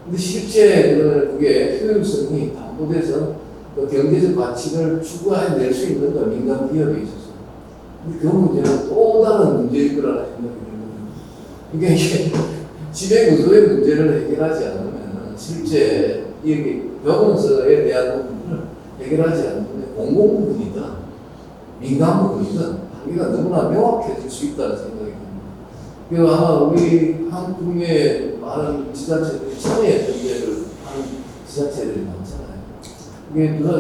근데 실제 그게 효율성이 담보돼서 그 경제적 가치를 추구해낼 수 있는 건 민간 기업에 있어서 근데 그 문제는 또 다른 문제일 거라는 생각이 들거든요. 이게 지배 구조의 문제를 해결하지 않으면 실제 여기 병원서에 대한 부분을 해결하지 않으면 공공 부분이든 민간 부분이든 한계가 너무나 명확해질 수 있다는 생각이 듭니다. 그리고 아마 우리 한국의 많은 지자체들이 참여 전제를 하는 지자체들이 많잖아요.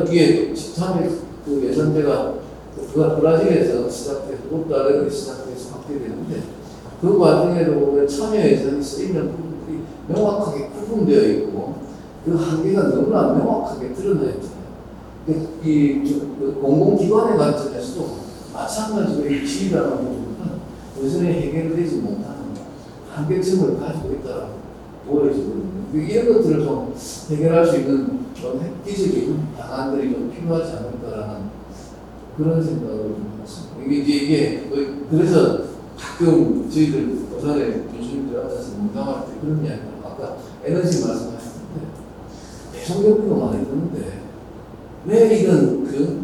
이게 참여 그 예산대가 브라질에서 시작돼서 또 다른 데 시작돼서 확대되는데 그 과정에도 보면 참여 예산이 쓰이는 부분들이 명확하게 구분되어 있고 그 한계가 너무나 명확하게 드러나 있잖아요. 그 공공기관의 관점에서도 마찬가지로 이 지휘라는 부분은 여전히 해결되지 못하는 한계점을 가지고 있다고 보여지거든요. 이런 것들을 좀 해결할 수 있는 좀 획기적인 방안들이 좀 필요하지 않을까라는 그런 생각을 좀 했습니다. 이게 그래서 가끔 저희들 부산에 교수님들 앞에서 농담할 때 그런 이야기를 아까 에너지 말씀하셨는데 배송경비가 많이 드는데 왜 이런 그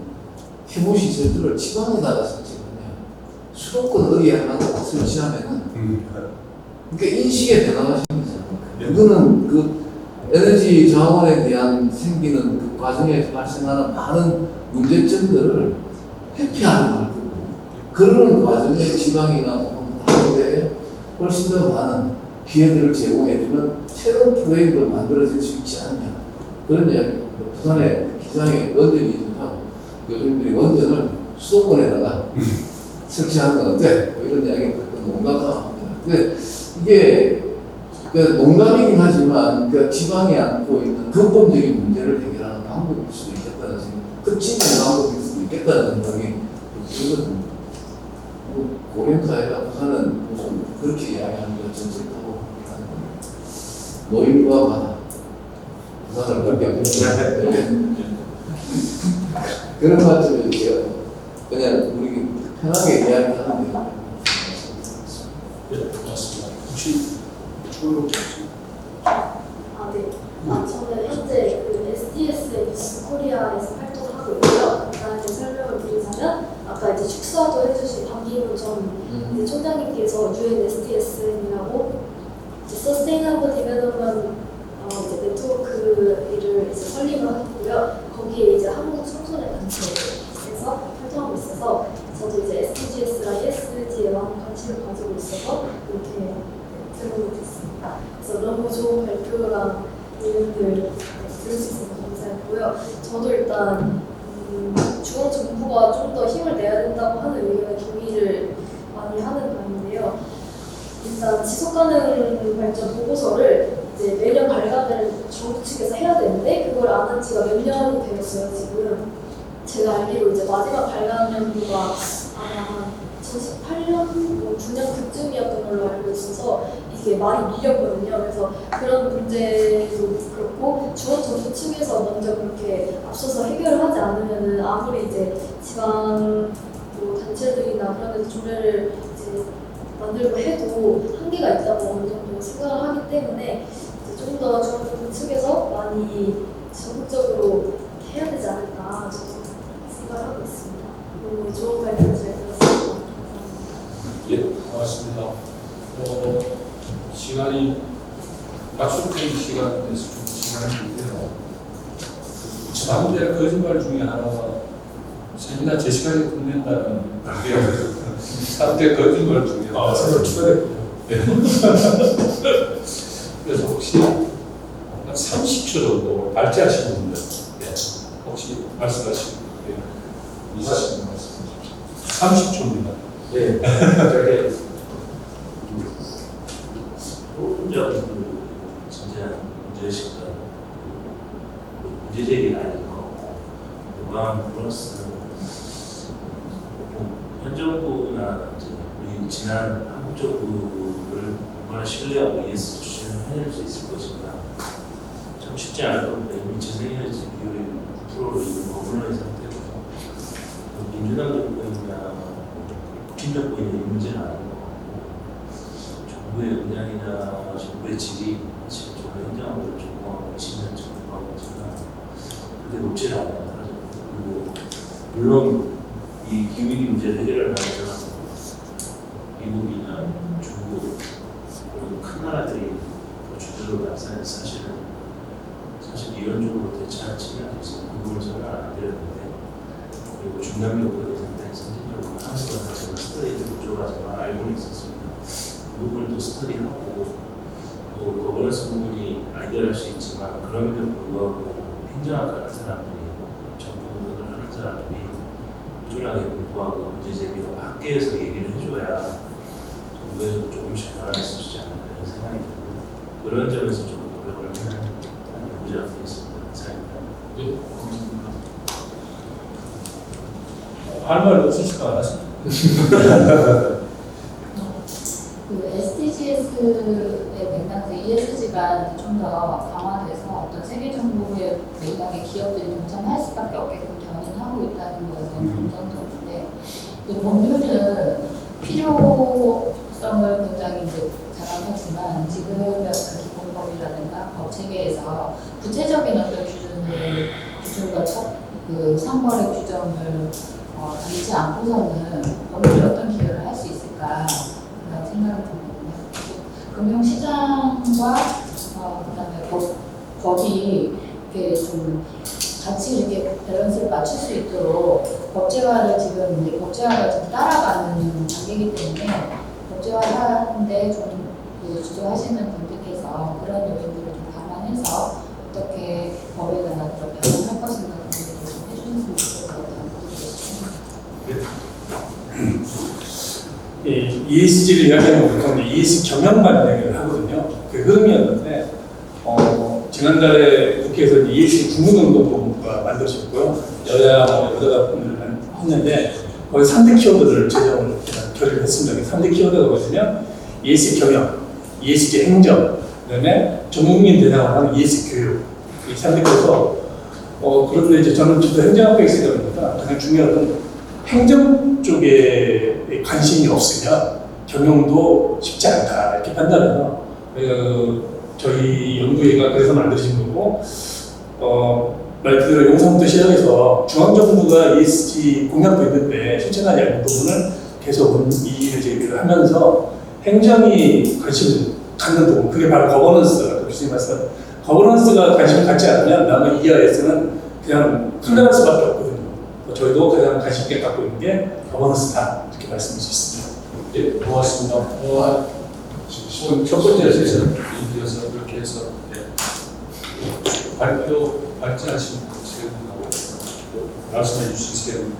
혐오시설들을 지방에다가 설치하냐 수도권 어디에 하나 설치하면은 그러니까 인식의 변화가 생기잖아요. 이거는 그 에너지 자원에 대한 생기는 그 과정에 발생하는 많은 문제점들을 회피하는 거고 그런 과정에 지방이나 다른 데에 훨씬 더 많은 기회들을 제공해주는 새로운 프로젝트가 만들어질 수 있지 않냐 그런 이야기. 부산에 기장에 원전이 있어서 교수님들이 원전을 수도권에다가 설치하는 건 어때? 뭐 이런 이야기를 농담하고 합니다. 근데 이게 농담이긴 하지만 지방에 안고 있는 근본적인 문제를 해결하는 방법일 수도 있겠다는 생각, 끝이는 방법일 수도 있겠다는 생각이 들거든요. 고령사회가 부산은 무슨 그렇게 이야기하는 거 정책하고 노인과 바다 부산을 그렇게 하는 그런 관점에서 그냥 우리 편하게 이야기하는데 네, 고맙습니다. 혹시 추가로 네. 저는 현재 그 SDS 뉴스 코리아에서 활동하고 있고요. 간단하게 설명을 드리자면 아까 이제 축소도 해주신 박기훈 전 총장님께서 UN SDS이라고 서스테이너블 디벨롭먼트 네트워크 일을 이제 설립을 하셨고요. 거기에 이제 한국 청소년 단체에서 활동하고 있어서 저도 이제 SDGs랑 ESG에 많은 관심을 가지고 있어서 이렇게 들어오게 됐습니다. 그래서 너무 좋은 발표랑 내용들 들을 수 있어서 감사했고요. 저도 일단 중앙 정부가 좀 더 힘을 내야 된다고 하는 의견에 동의를 많이 하는 바인데요. 일단 지속가능 발전 보고서를 이제 매년 발간을 정부 측에서 해야 되는데 그걸 안 한 지가 몇 년이 되었어요. 지금 제가 알기로 이제 마지막 발간 연도가 아마 2018년, 9년 그쯤이었던 걸로 알고 있어서 이게 많이 밀렸거든요. 그래서 그런 문제도 그렇고 중앙 정부 측에서 먼저 그렇게 앞서서 해결을 하지 않으면은 아무리 이제 지방 단체들이나 그런 데서 조례를 이제 만들고 해도 한계가 있다고 어느 정도 생각을 하기 때문에 좀 더 중앙 정부 측에서 많이 적극적으로 해야 되지 않을까 저도 생각하고 있습니다. 너무 좋은 발표 잘 들었습니다. 예, 고맙습니다. 시간이 약속된 시간에서 좀 시간이 있는데요. 마음대로 거짓말 중에 하나가 세미나 제 시간에 끝낸다는 관계가 3대 거짓말 중에 하나. 새로 추가됐군요. 그래서 혹시 한 30초 정도 발제하시는 분들, 혹시 말씀하시는 분들, 이사님 말씀 30초입니다. 네, 저게 혼자 진짜 문제의식과 문제 제기가 아니고 무한 플러스 현 정부나 우리 지난 한국 정부를 얼마나 신뢰하고 ES 추진을 해낼 수 있을 것인가 참 쉽지 않을 겁니다. 이미 재생에너지 비율이 9%로 이미 거물러인 상태고 민주당 정부이나 국힘 정부의 문제는 아닌 것 같고 정부의 역량이나 정부의 질이 지금 정부 행정을 전공하고 20년 전공하고 있지만 그게 높지 않아요. 그리고 물론 이 기후위기 문제를 해결하는 데서 미국이나 중국 그런 큰 나라들이 주도적으로 나서는 사실 이론적으로 대처하는 측면이 있어서 그 부분을 저는 안 드렸는데 그리고 중남미국가에 상당히 선진적으로 하는 거는 제가 스터디를 구조가 정말 알고는 있었습니다. 그 부분을 또 스터디하고 또 거버넌스 부분이 아이디어를 할 수 있지만 그럼에도 불구하고 행정학하는 사람들이 정부 운동을 하는 사람들이 꾸준하게 공부하고 문제 제기가 밖에서 얘기를 해줘야 정부에서도 조금씩 변화할 수 있지 않을까 이런 생각이 들고 그런 점에서 좀 노력을 하는 문제가 되겠습니다. 감사합니다. 네, 할 말 없으실 것 같습니다. 그 SDGs의 맥락에서 ESG가 좀 더 강화돼서 어떤 세계 정부의 맥락의 기업들이 동참할 수밖에 없게끔 견인하고 있다는 것은 긍정적인데 이 법률은 필요성을 굉장히 이제 자각하지만 지금의 기본법이라든가 법 체계에서 구체적인 어떤 기준과 그 상벌의 규정을 담지 않고서는 법률이 어떤 기여를 할 수 있을까 그런 생각을 듭니다. 금융시장과 그다음에 법이 이렇게 좀 같이 이렇게 밸런스를 맞출 수 있도록 법제화를 지금 이제 법제화가 좀 따라가는 단계이기 때문에 법제화하는데 좀 주도하시는 분들께서 그런 요인들을 좀 감안해서 어떻게 법에 관한 변경할 것인가 그런 것을 좀 해주셨으면 좋겠을 것 같아요. ESG를 이야기하면 보통 ESG 경영만 이야기를 하거든요. 그 흐름이었는데 지난달에 국회에서 ESG 국민운동본부가 만들어졌고요. 여야 여자가 했는데 거기 3대 키워드를 제정을 결의를 했습니다. 3대 키워드가 뭐냐면 ESG 경영, ESG 행정, 그다음에 전 국민 대상으로 하는 ESG 교육 이 3대 키워서 그런데 이제 저는 저도 행정학과에 있어야 됩니다. 가장 중요한 건 행정 쪽에 관심이 없으면 경영도 쉽지 않다 이렇게 판단해서 저희 연구회가 그래서 만드신 거고 말 그대로 용산부터 시작해서 중앙정부가 ESG 공약도 있는데 실천하지 않는 부분을 계속 이의를 제기를 하면서 행정이 관심을 갖는 부분 그게 바로 거버넌스 교수님 말씀 거버넌스가 관심을 갖지 않으면 남은 이하에서는 그냥 흘러갈 수밖에 없거든요. 저희도 가장 관심 있게 갖고 있는 게 거버넌스다 이렇게 말씀드릴 수 있습니다. 네, 고맙습니다. 첫 번째 세션 이어서 이렇게 해서 발제하신 세분하고 말씀해 주신 세분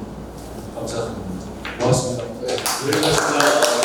감사드립니다. 고맙습니다. 네. 고맙습니다.